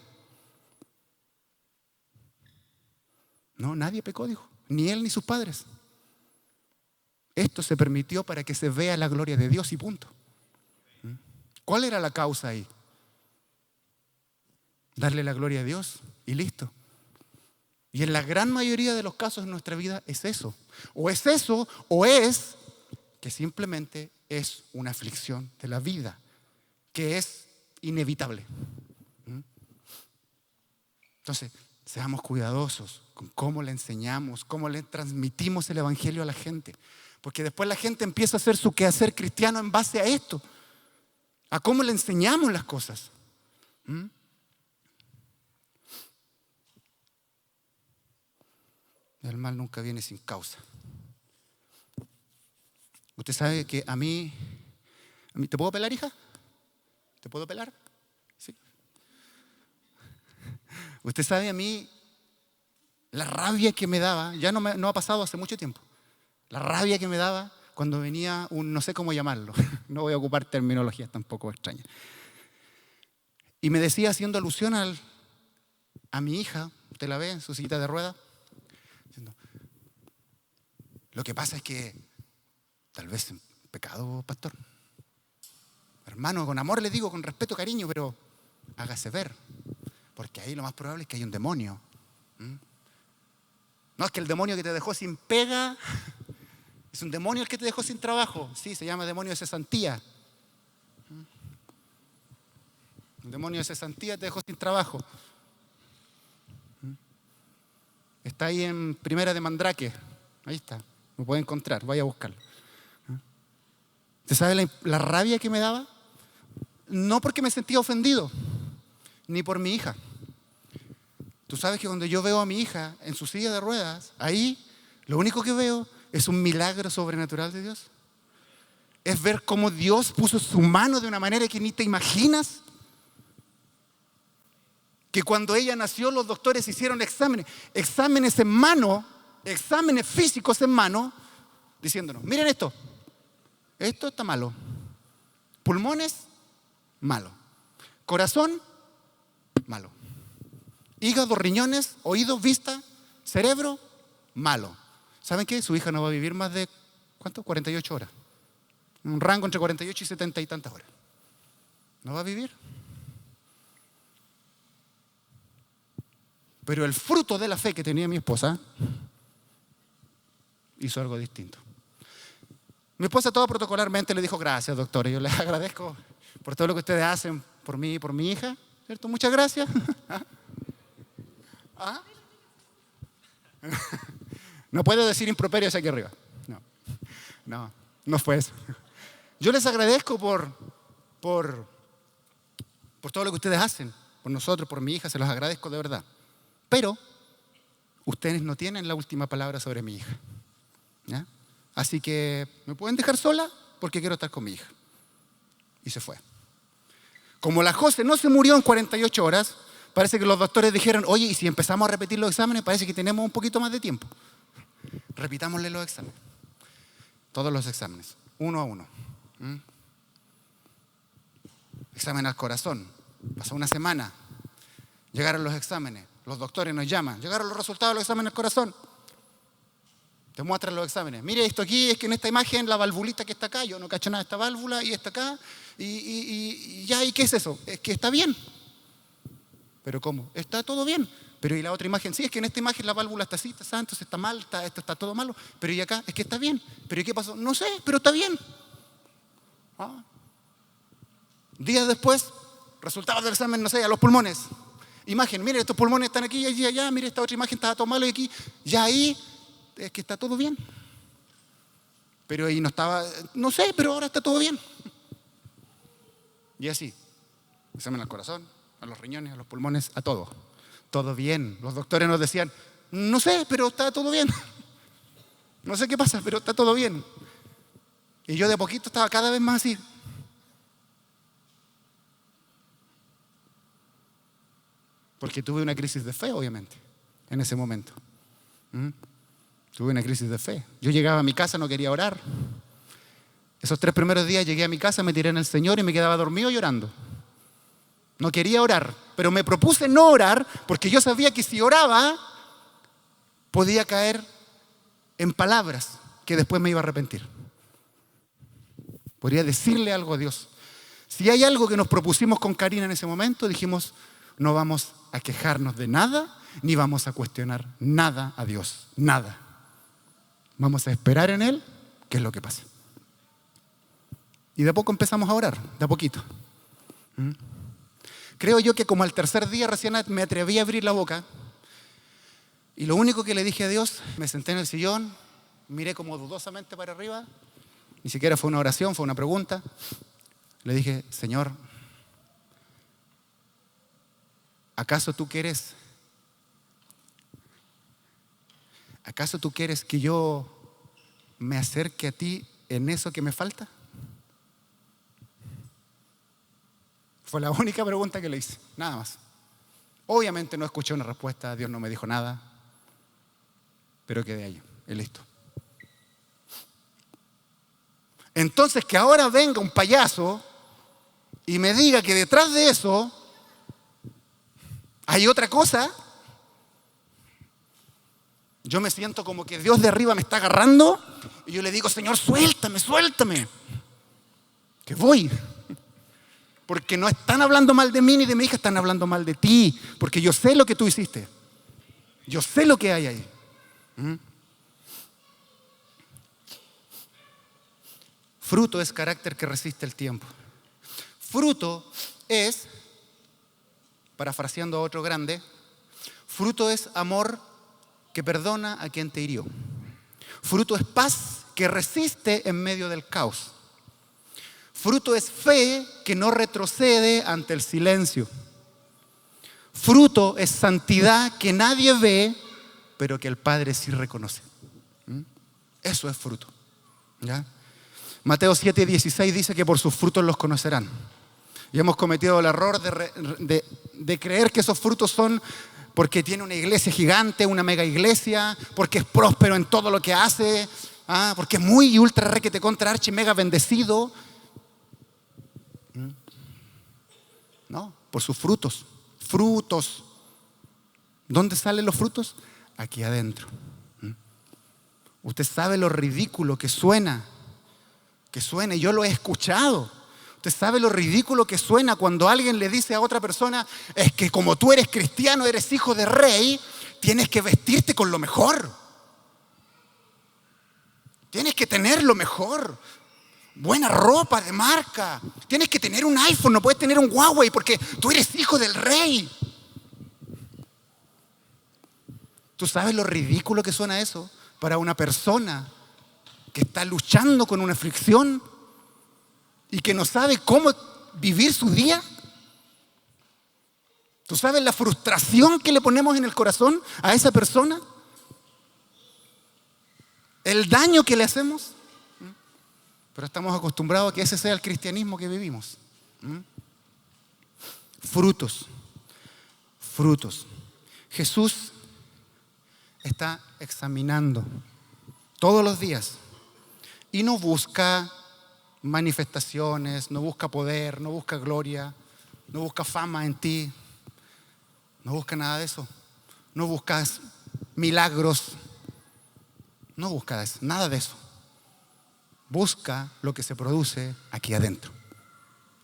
No, nadie pecó, dijo. Ni él ni sus padres. Esto se permitió para que se vea la gloria de Dios y punto. ¿Cuál era la causa ahí? Darle la gloria a Dios y listo. Y en la gran mayoría de los casos en nuestra vida es eso. O es eso, o es que simplemente es una aflicción de la vida, que es inevitable. Entonces, seamos cuidadosos con cómo le enseñamos, cómo le transmitimos el evangelio a la gente. Porque después la gente empieza a hacer su quehacer cristiano en base a esto, a cómo le enseñamos las cosas. El mal nunca viene sin causa. Usted sabe que a mí, ¿te puedo pelar, hija? ¿Te puedo pelar? Sí. Usted sabe a mí la rabia que me daba, ya no ha pasado hace mucho tiempo, la rabia que me daba cuando venía no sé cómo llamarlo, no voy a ocupar terminologías tampoco extrañas, y me decía haciendo alusión a mi hija, usted la ve en su sillita de ruedas, diciendo, lo que pasa es que tal vez es pecado, pastor. Hermano, con amor le digo, con respeto, cariño, pero hágase ver, porque ahí lo más probable es que hay un demonio. No es que el demonio que te dejó sin pega, es un demonio el que te dejó sin trabajo. Sí, se llama demonio de cesantía. El demonio de cesantía te dejó sin trabajo. Está ahí en Primera de Mandrake. Ahí está, lo puede encontrar, vaya a buscarlo. ¿Usted sabe la rabia que me daba? No porque me sentía ofendido, ni por mi hija. Tú sabes que cuando yo veo a mi hija en su silla de ruedas, ahí lo único que veo es un milagro sobrenatural de Dios. Es ver cómo Dios puso su mano de una manera que ni te imaginas. Que cuando ella nació los doctores hicieron exámenes en mano, exámenes físicos en mano, diciéndonos, miren esto está malo. Pulmones, malo. Corazón, malo. Hígado, riñones, oídos, vista, cerebro, malo. ¿Saben qué? Su hija no va a vivir más de, ¿cuánto? 48 horas. Un rango entre 48 y 70 y tantas horas. No va a vivir. Pero el fruto de la fe que tenía mi esposa hizo algo distinto. Mi esposa todo protocolarmente le dijo, gracias, doctora, yo les agradezco por todo lo que ustedes hacen por mí y por mi hija, ¿cierto? Muchas gracias. ¿Ah? No puedo decir improperios aquí arriba. No fue eso. Yo les agradezco por todo lo que ustedes hacen, por nosotros, por mi hija, se los agradezco de verdad. Pero ustedes no tienen la última palabra sobre mi hija. ¿Ya? Así que me pueden dejar sola porque quiero estar con mi hija. Y se fue. Como la José no se murió en 48 horas, parece que los doctores dijeron, oye, y si empezamos a repetir los exámenes, parece que tenemos un poquito más de tiempo. Repitámosle los exámenes. Todos los exámenes, uno a uno. Examen al corazón. Pasó una semana. Llegaron los exámenes. Los doctores nos llaman. Llegaron los resultados de los exámenes al corazón. Te muestran los exámenes. Mire, esto aquí es que en esta imagen la valvulita que está acá, yo no cacho nada de esta válvula y está acá. ¿Y qué es eso? Es que está bien. ¿Pero cómo? Está todo bien. Pero y la otra imagen, sí, es que en esta imagen la válvula está así, está entonces está mal, esto está todo malo. Pero y acá, es que está bien. ¿Pero y qué pasó? No sé, pero está bien. Días después, resultados del examen, no sé, a los pulmones. Imagen, mire, estos pulmones están aquí, allí, allá, mire, esta otra imagen estaba todo malo y aquí, ya ahí, es que está todo bien. Pero ahí no estaba, no sé, pero ahora está todo bien. Y así, examen al corazón, a los riñones, a los pulmones, a todo. Todo bien. Los doctores nos decían, no sé, pero está todo bien. No sé qué pasa, pero está todo bien. Y yo de a poquito estaba cada vez más así. Porque tuve una crisis de fe, obviamente, en ese momento. Tuve una crisis de fe. Yo llegaba a mi casa, no quería orar. Esos 3 primeros días llegué a mi casa, me tiré en el Señor y me quedaba dormido llorando. No quería orar, pero me propuse no orar porque yo sabía que si oraba podía caer en palabras que después me iba a arrepentir. Podría decirle algo a Dios. Si hay algo que nos propusimos con Karina en ese momento, dijimos, no vamos a quejarnos de nada, ni vamos a cuestionar nada a Dios, nada. Vamos a esperar en Él qué es lo que pasa. Y de a poco empezamos a orar, de a poquito. Creo yo que como al tercer día recién me atreví a abrir la boca y lo único que le dije a Dios, me senté en el sillón, miré como dudosamente para arriba, ni siquiera fue una oración, fue una pregunta. Le dije, Señor, ¿acaso tú quieres que yo me acerque a ti en eso que me falta? Fue la única pregunta que le hice, nada más. Obviamente no escuché una respuesta, Dios no me dijo nada, pero quedé ahí, y listo. Entonces que ahora venga un payaso y me diga que detrás de eso hay otra cosa, yo me siento como que Dios de arriba me está agarrando y yo le digo, Señor, suéltame, que voy. Porque no están hablando mal de mí ni de mi hija, están hablando mal de ti. Porque yo sé lo que tú hiciste. Yo sé lo que hay ahí. Fruto es carácter que resiste el tiempo. Fruto es, parafraseando a otro grande, fruto es amor que perdona a quien te hirió. Fruto es paz que resiste en medio del caos. Fruto es fe que no retrocede ante el silencio. Fruto es santidad que nadie ve, pero que el Padre sí reconoce. Eso es fruto. ¿Ya? Mateo 7:16 dice que por sus frutos los conocerán. Y hemos cometido el error de creer que esos frutos son porque tiene una iglesia gigante, una mega iglesia, porque es próspero en todo lo que hace, porque es muy ultra requete contra archi mega bendecido. No, por sus frutos. Frutos. ¿Dónde salen los frutos? Aquí adentro. Usted sabe lo ridículo que suena. Y yo lo he escuchado. Usted sabe lo ridículo que suena cuando alguien le dice a otra persona, es que como tú eres cristiano, eres hijo de rey, tienes que vestirte con lo mejor. Tienes que tener lo mejor. Buena ropa de marca. Tienes que tener un iPhone, no puedes tener un Huawei porque tú eres hijo del rey. ¿Tú sabes lo ridículo que suena eso? para una persona que está luchando con una aflicción y que no sabe cómo vivir su día? ¿Tú sabes la frustración que le ponemos en el corazón a esa persona? ¿El daño que le hacemos? Pero estamos acostumbrados a que ese sea el cristianismo que vivimos. Frutos. Jesús está examinando todos los días y no busca manifestaciones, no busca poder, no busca gloria, no busca fama en ti, no busca nada de eso, no buscas milagros, no busca nada de eso. Busca lo que se produce aquí adentro,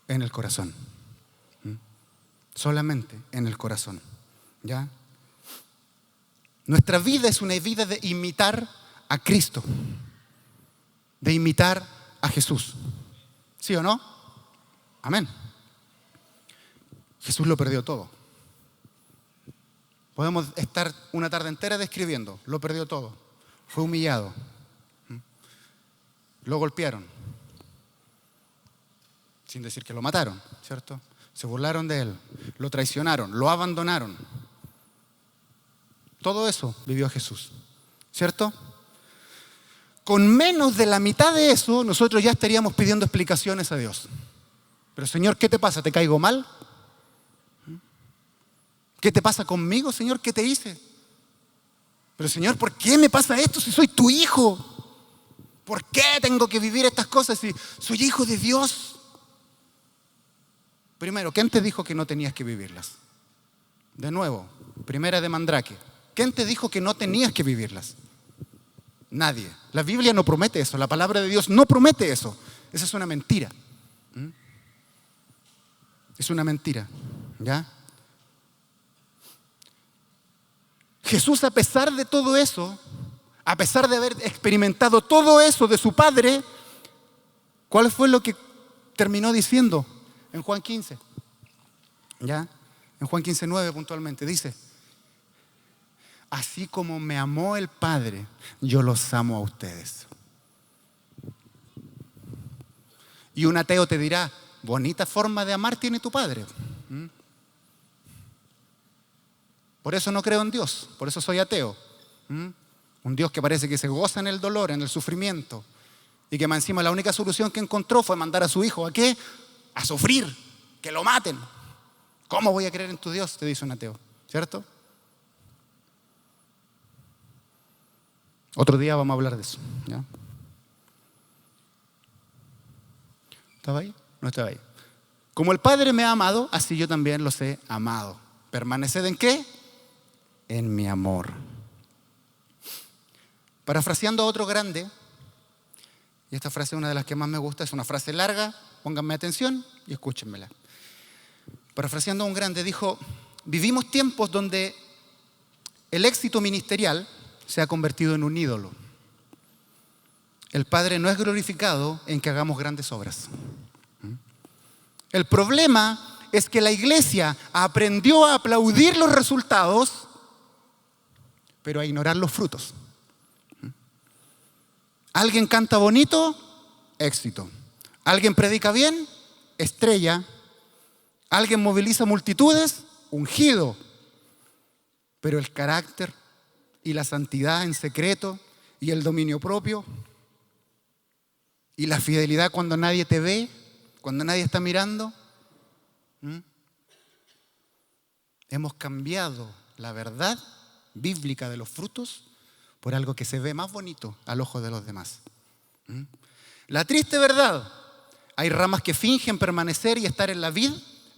en el corazón. Solamente en el corazón. ¿Ya? Nuestra vida es una vida de imitar a Cristo, de imitar a Jesús. ¿Sí o no? Amén. Jesús lo perdió todo. Podemos estar una tarde entera describiendo, lo perdió todo. Fue humillado. Lo golpearon. Sin decir que lo mataron, ¿cierto? Se burlaron de él, lo traicionaron, lo abandonaron. Todo eso vivió Jesús, ¿cierto? Con menos de la mitad de eso, nosotros ya estaríamos pidiendo explicaciones a Dios. Pero Señor, ¿qué te pasa? ¿Te caigo mal? ¿Qué te pasa conmigo, Señor? ¿Qué te hice? Pero Señor, ¿por qué me pasa esto si soy tu hijo? ¿Por qué tengo que vivir estas cosas si soy hijo de Dios? Primero, ¿quién te dijo que no tenías que vivirlas? De nuevo, primera de Mandrake. ¿Quién te dijo que no tenías que vivirlas? Nadie. La Biblia no promete eso. La palabra de Dios no promete eso. Esa es una mentira. Es una mentira. ¿Ya? Jesús, a pesar de todo eso, a pesar de haber experimentado todo eso de su Padre, ¿cuál fue lo que terminó diciendo en Juan 15? ¿Ya? En Juan 15:9 puntualmente dice: así como me amó el Padre, yo los amo a ustedes. Y un ateo te dirá: bonita forma de amar tiene tu Padre. Por eso no creo en Dios, por eso soy ateo. Un Dios que parece que se goza en el dolor, en el sufrimiento, y que más encima la única solución que encontró fue mandar a su hijo, ¿a qué? A sufrir, que lo maten. ¿Cómo voy a creer en tu Dios?, te dice un ateo, ¿cierto? Otro día vamos a hablar de eso, ¿ya? ¿Estaba ahí? No estaba ahí. Como el Padre me ha amado, así yo también los he amado. ¿Permaneced en qué? En mi amor. Parafraseando a otro grande, y esta frase es una de las que más me gusta, es una frase larga, pónganme atención y escúchenmela. Parafraseando a un grande, dijo: vivimos tiempos donde el éxito ministerial se ha convertido en un ídolo. El Padre no es glorificado en que hagamos grandes obras. El problema es que la iglesia aprendió a aplaudir los resultados, pero a ignorar los frutos. Alguien canta bonito, éxito. Alguien predica bien, estrella. Alguien moviliza multitudes, ungido. Pero el carácter y la santidad en secreto y el dominio propio y la fidelidad cuando nadie te ve, cuando nadie está mirando. Hemos cambiado la verdad bíblica de los frutos por algo que se ve más bonito al ojo de los demás. La triste verdad: hay ramas que fingen permanecer y estar en la vid,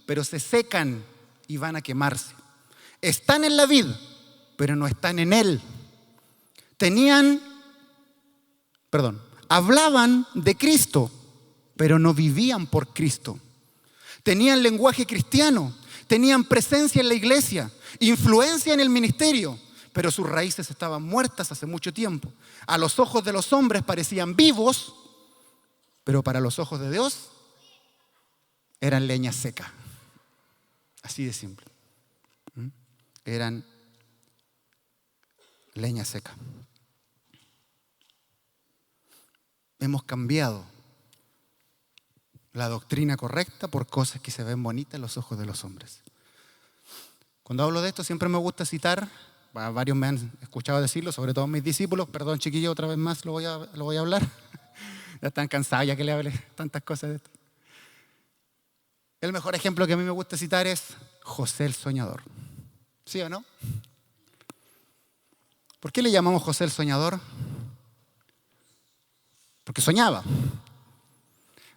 pero se secan y van a quemarse. Están en la vid, pero no están en él. Hablaban de Cristo, pero no vivían por Cristo. Tenían lenguaje cristiano, tenían presencia en la iglesia, influencia en el ministerio, pero sus raíces estaban muertas hace mucho tiempo. A los ojos de los hombres parecían vivos, pero para los ojos de Dios eran leña seca. Así de simple. Eran leña seca. hemos cambiado la doctrina correcta por cosas que se ven bonitas en los ojos de los hombres. Cuando hablo de esto siempre me gusta citar, varios me han escuchado decirlo, sobre todo mis discípulos, perdón chiquillos, otra vez más lo voy a hablar, ya están cansados ya que le hable tantas cosas de esto. El mejor ejemplo que a mí me gusta citar es José el soñador. ¿Sí o no? ¿Por qué le llamamos José el soñador? Porque soñaba.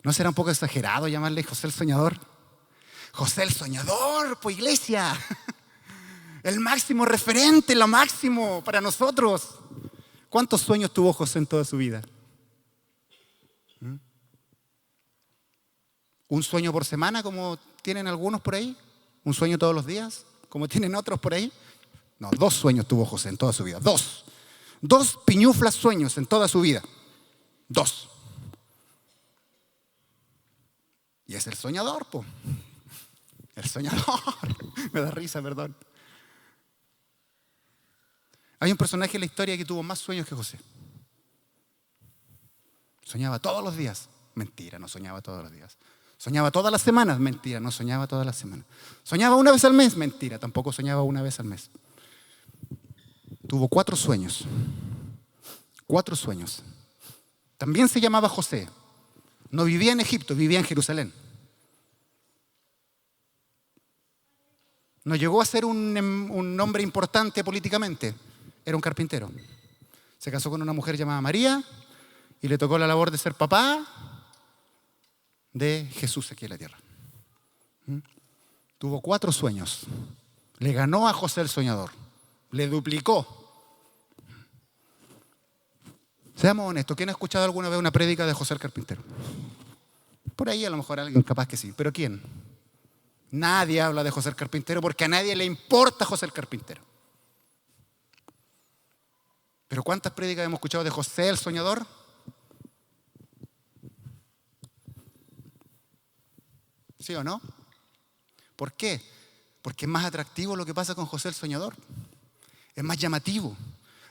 ¿No será un poco exagerado llamarle José el soñador? José el soñador, pues iglesia. El máximo referente, lo máximo para nosotros. ¿Cuántos sueños tuvo José en toda su vida? ¿Un sueño por semana como tienen algunos por ahí? ¿Un sueño todos los días como tienen otros por ahí? No, 2 sueños tuvo José en toda su vida. 2. 2 piñuflas sueños en toda su vida. 2. Y es el soñador, po. El soñador. Me da risa, perdón. Hay un personaje en la historia que tuvo más sueños que José. Soñaba todos los días. Mentira, no soñaba todos los días. Soñaba todas las semanas. Mentira, no soñaba todas las semanas. Soñaba una vez al mes. Mentira, tampoco soñaba una vez al mes. Tuvo 4 sueños. 4 sueños. También se llamaba José. No vivía en Egipto, vivía en Jerusalén. No llegó a ser un hombre importante políticamente. Era un carpintero. Se casó con una mujer llamada María y le tocó la labor de ser papá de Jesús aquí en la tierra. Tuvo 4 sueños. Le ganó a José el soñador. Le duplicó. Seamos honestos, ¿quién ha escuchado alguna vez una prédica de José el carpintero? Por ahí a lo mejor alguien capaz que sí, pero ¿quién? Nadie habla de José el carpintero porque a nadie le importa José el carpintero. Pero ¿cuántas prédicas hemos escuchado de José el soñador? ¿Sí o no? ¿Por qué? Porque es más atractivo lo que pasa con José el soñador. Es más llamativo.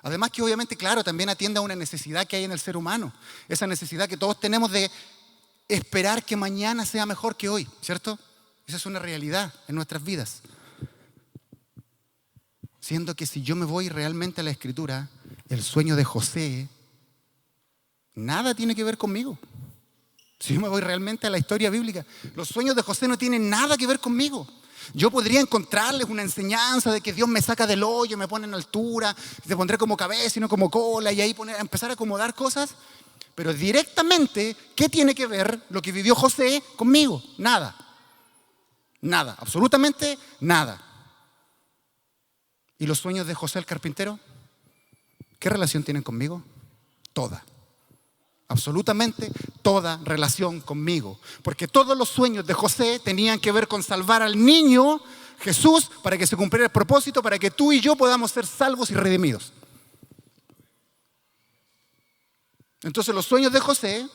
Además que obviamente, claro, también atiende a una necesidad que hay en el ser humano. Esa necesidad que todos tenemos de esperar que mañana sea mejor que hoy, ¿cierto? Esa es una realidad en nuestras vidas. Siendo que si yo me voy realmente a la Escritura, el sueño de José nada tiene que ver conmigo. Si yo me voy realmente a la historia bíblica, los sueños de José no tienen nada que ver conmigo. Yo podría encontrarles una enseñanza de que Dios me saca del hoyo, me pone en altura, te pondré como cabeza y no como cola, y ahí empezar a acomodar cosas. Pero directamente, ¿qué tiene que ver lo que vivió José conmigo? Nada. Nada, absolutamente nada. ¿Y los sueños de José el carpintero? ¿Qué relación tienen conmigo? Toda. Absolutamente toda relación conmigo. Porque todos los sueños de José tenían que ver con salvar al niño Jesús para que se cumpliera el propósito, para que tú y yo podamos ser salvos y redimidos. Entonces los sueños de José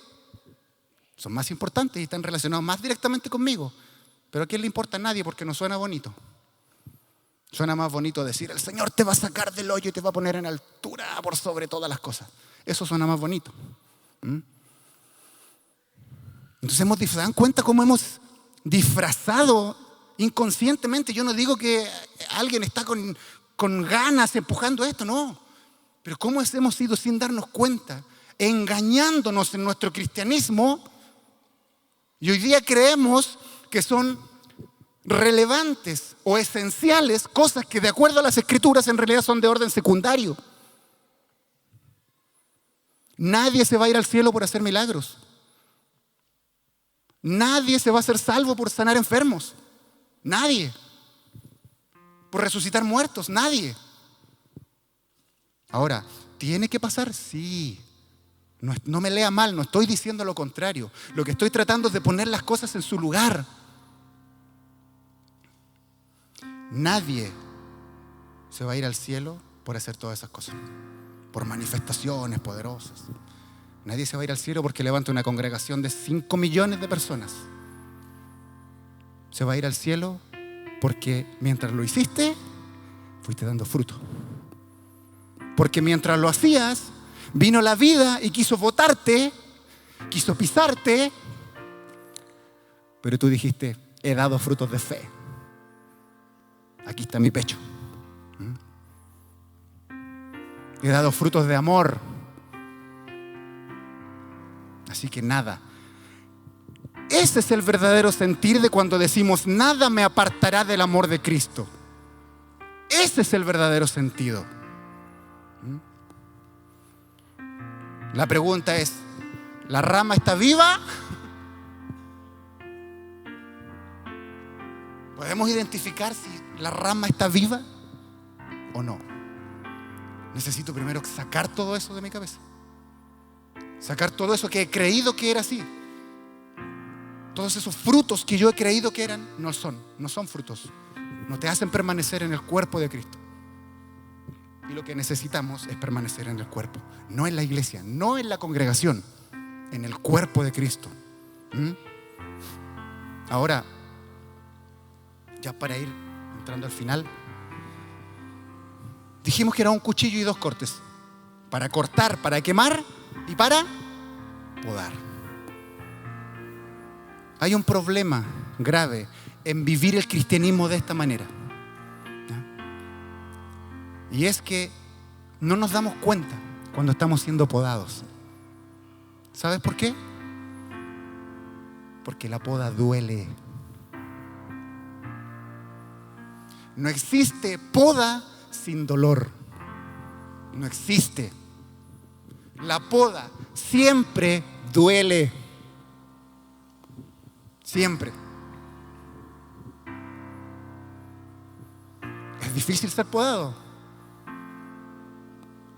son más importantes y están relacionados más directamente conmigo. Pero ¿a quién le importa? A nadie, porque no suena bonito. Suena más bonito decir, el Señor te va a sacar del hoyo y te va a poner en altura por sobre todas las cosas. Eso suena más bonito. Entonces ¿se dan cuenta cómo hemos disfrazado inconscientemente? Yo no digo que alguien está con ganas empujando esto, no. Pero cómo hemos ido sin darnos cuenta, engañándonos en nuestro cristianismo, y hoy día creemos que son relevantes o esenciales cosas que de acuerdo a las Escrituras en realidad son de orden secundario. Nadie se va a ir al cielo por hacer milagros. Nadie se va a hacer salvo por sanar enfermos. Nadie. Por resucitar muertos. Nadie. Ahora, ¿tiene que pasar? Sí. No me lea mal, no estoy diciendo lo contrario. Lo que estoy tratando es de poner las cosas en su lugar. Nadie se va a ir al cielo por hacer todas esas cosas. Por manifestaciones poderosas. Nadie se va a ir al cielo porque levanta una congregación de 5 millones de personas. Se va a ir al cielo porque mientras lo hiciste, fuiste dando fruto. Porque mientras lo hacías, vino la vida y quiso botarte quiso pisarte, pero tú dijiste, he dado frutos de fe. Aquí está mi pecho. He dado frutos de amor. Así que nada. Ese es el verdadero sentir de cuando decimos, nada me apartará del amor de Cristo. Ese es el verdadero sentido. La pregunta es, ¿la rama está viva? ¿Podemos identificar si la rama está viva o no? Necesito primero sacar todo eso de mi cabeza. Sacar todo eso que he creído que era así. Todos esos frutos que yo he creído que eran, no son frutos. No te hacen permanecer en el cuerpo de Cristo. Y lo que necesitamos es permanecer en el cuerpo. No en la iglesia, no en la congregación, en el cuerpo de Cristo. Ahora, ya para ir entrando al final, dijimos que era un cuchillo y 2 cortes. Para cortar, para quemar y para podar. Hay un problema grave en vivir el cristianismo de esta manera. Y es que no nos damos cuenta cuando estamos siendo podados. ¿Sabes por qué? Porque la poda duele. No existe poda sin dolor. No existe. La poda siempre duele. Siempre. Es difícil ser podado.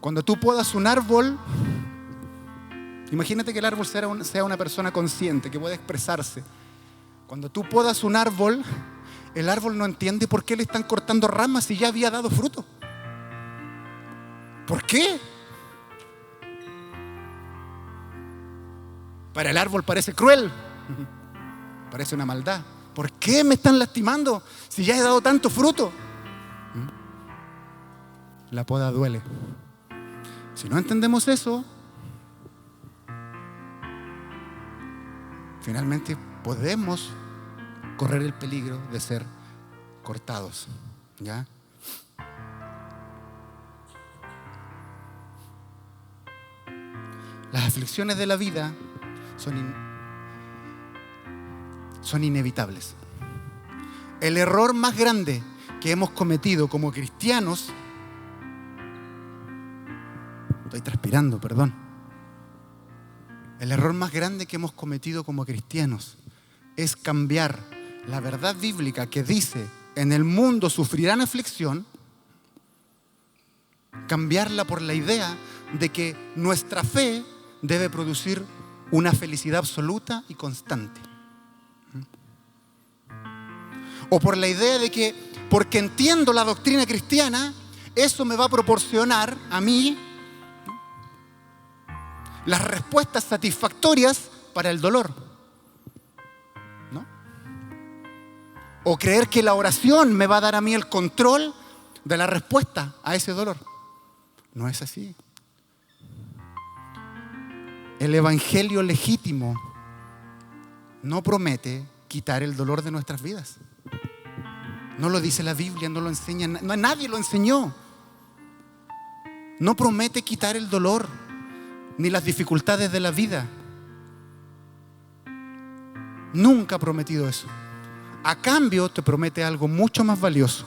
Cuando tú podas un árbol, imagínate que el árbol sea una persona consciente, que pueda expresarse. Cuando tú podas un árbol, el árbol no entiende por qué le están cortando ramas si ya había dado fruto. ¿Por qué? Para el árbol parece cruel, parece una maldad. ¿Por qué me están lastimando si ya he dado tanto fruto? La poda duele. Si no entendemos eso, finalmente podemos correr el peligro de ser cortados, ¿ya? Las aflicciones de la vida son inevitables. El error más grande que hemos cometido como cristianos, estoy transpirando, perdón. El error más grande que hemos cometido como cristianos es cambiar la verdad bíblica que dice, en el mundo sufrirán aflicción, cambiarla por la idea de que nuestra fe debe producir una felicidad absoluta y constante. O por la idea de que, porque entiendo la doctrina cristiana, eso me va a proporcionar a mí las respuestas satisfactorias para el dolor, ¿no? O creer que la oración me va a dar a mí el control de la respuesta a ese dolor. No es así. El evangelio legítimo no promete quitar el dolor de nuestras vidas. No lo dice la Biblia, no lo enseña, nadie lo enseñó. No promete quitar el dolor ni las dificultades de la vida. Nunca ha prometido eso. A cambio te promete algo mucho más valioso.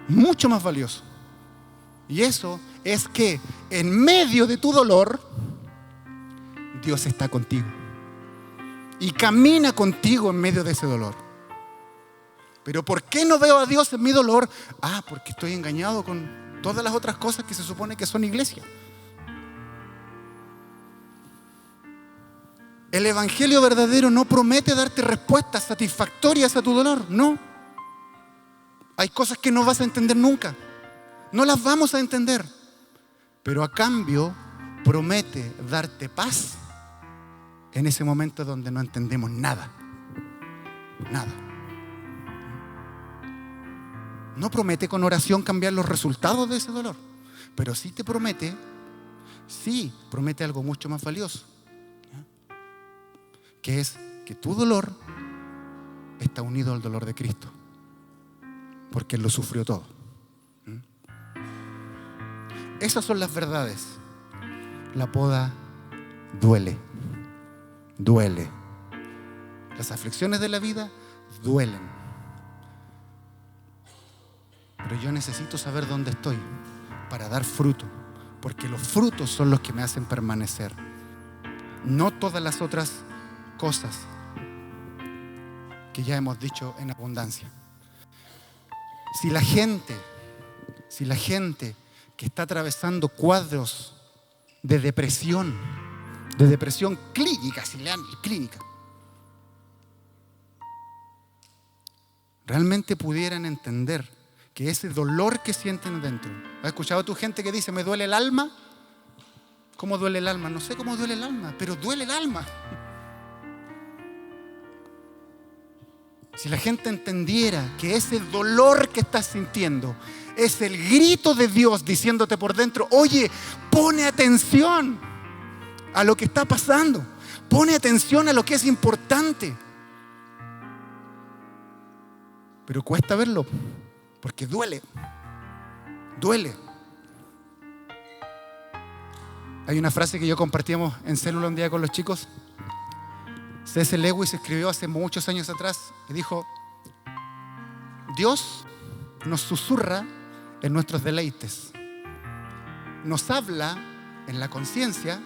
Mucho más valioso. Y eso es que en medio de tu dolor, Dios está contigo. Y camina contigo en medio de ese dolor. Pero ¿por qué no veo a Dios en mi dolor? Porque estoy engañado con todas las otras cosas que se supone que son iglesia. El evangelio verdadero no promete darte respuestas satisfactorias a tu dolor, no. Hay cosas que no vas a entender nunca, no las vamos a entender, pero a cambio promete darte paz en ese momento donde no entendemos nada. Nada. No promete con oración cambiar los resultados de ese dolor, pero sí promete algo mucho más valioso. que es que tu dolor está unido al dolor de Cristo, porque Él lo sufrió todo. Esas son las verdades. La poda duele, duele. Las aflicciones de la vida duelen. Pero yo necesito saber dónde estoy para dar fruto, porque los frutos son los que me hacen permanecer, no todas las otras cosas que ya hemos dicho en abundancia. Si la gente que está atravesando cuadros de depresión clínica, si le dan clínica, realmente pudieran entender que ese dolor que sienten dentro. ¿Has escuchado tu gente que dice, me duele el alma? ¿Cómo duele el alma? No sé cómo duele el alma, pero duele el alma. Si la gente entendiera que ese dolor que estás sintiendo es el grito de Dios diciéndote por dentro, oye, pone atención a lo que está pasando, pone atención a lo que es importante. Pero cuesta verlo, porque duele. Hay una frase que yo compartíamos en célula un día con los chicos. C.S. Lewis escribió hace muchos años atrás y dijo, Dios nos susurra en nuestros deleites, nos habla en la conciencia,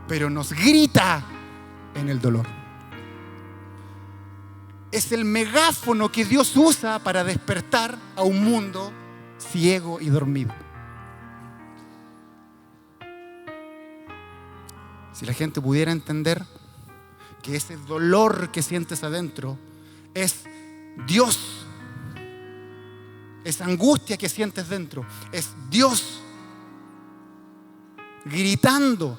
pero nos grita en el dolor. Es el megáfono que Dios usa para despertar a un mundo ciego y dormido. Si la gente pudiera entender que ese dolor que sientes adentro es Dios, esa angustia que sientes dentro es Dios gritando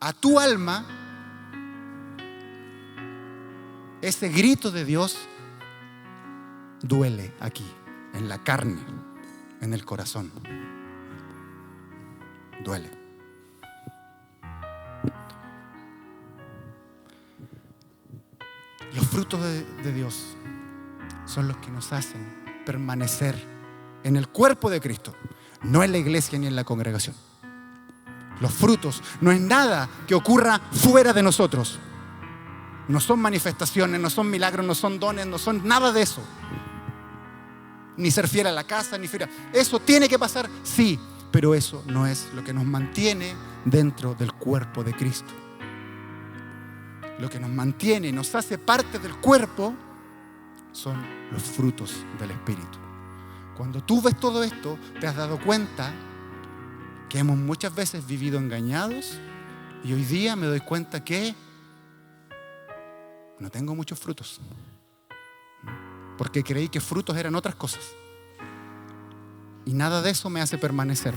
a tu alma, ese grito de Dios duele aquí, en la carne, en el corazón. Duele. Los frutos de Dios son los que nos hacen permanecer en el cuerpo de Cristo, no en la iglesia ni en la congregación. Los frutos no es nada que ocurra fuera de nosotros. No son manifestaciones, no son milagros, no son dones, no son nada de eso. Ni ser fiel a la casa, ni fiel a... Eso tiene que pasar, sí, pero eso no es lo que nos mantiene dentro del cuerpo de Cristo. Lo que nos mantiene y nos hace parte del cuerpo son los frutos del Espíritu. Cuando tú ves todo esto, te has dado cuenta que hemos muchas veces vivido engañados y hoy día me doy cuenta que no tengo muchos frutos, porque creí que frutos eran otras cosas y nada de eso me hace permanecer,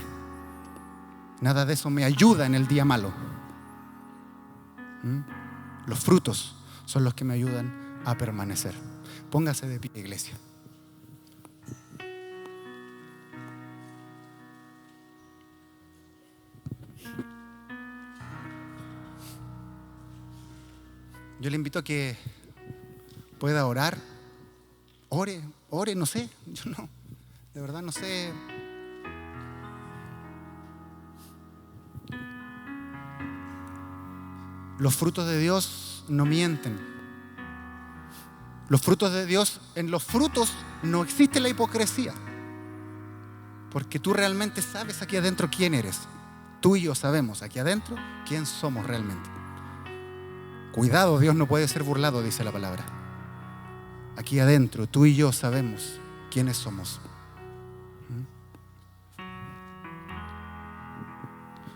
nada de eso me ayuda en el día malo. Los frutos son los que me ayudan a permanecer. Póngase de pie, iglesia. Yo le invito a que pueda orar. Ore, no sé. Yo no, de verdad no sé. Los frutos de Dios no mienten. Los frutos de Dios, en los frutos no existe la hipocresía. Porque tú realmente sabes aquí adentro quién eres. Tú y yo sabemos aquí adentro quién somos realmente. Cuidado, Dios no puede ser burlado, dice la palabra. Aquí adentro, tú y yo sabemos quiénes somos.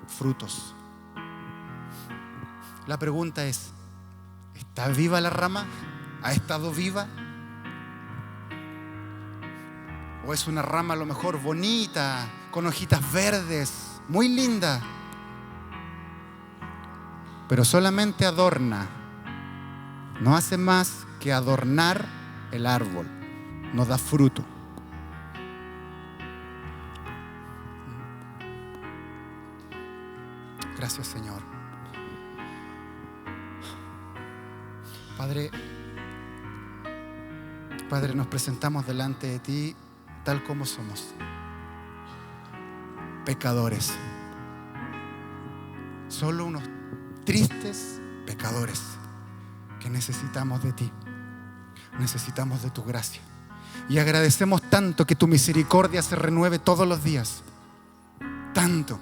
Frutos. La pregunta es, ¿está viva la rama? ¿Ha estado viva? ¿O es una rama a lo mejor bonita, con hojitas verdes, muy linda, pero solamente adorna? No hace más que adornar el árbol, no da fruto. Gracias, Señor. Padre, nos presentamos delante de ti tal como somos, pecadores, solo unos tristes pecadores que necesitamos de ti, necesitamos de tu gracia. Y agradecemos tanto que tu misericordia se renueve todos los días, tanto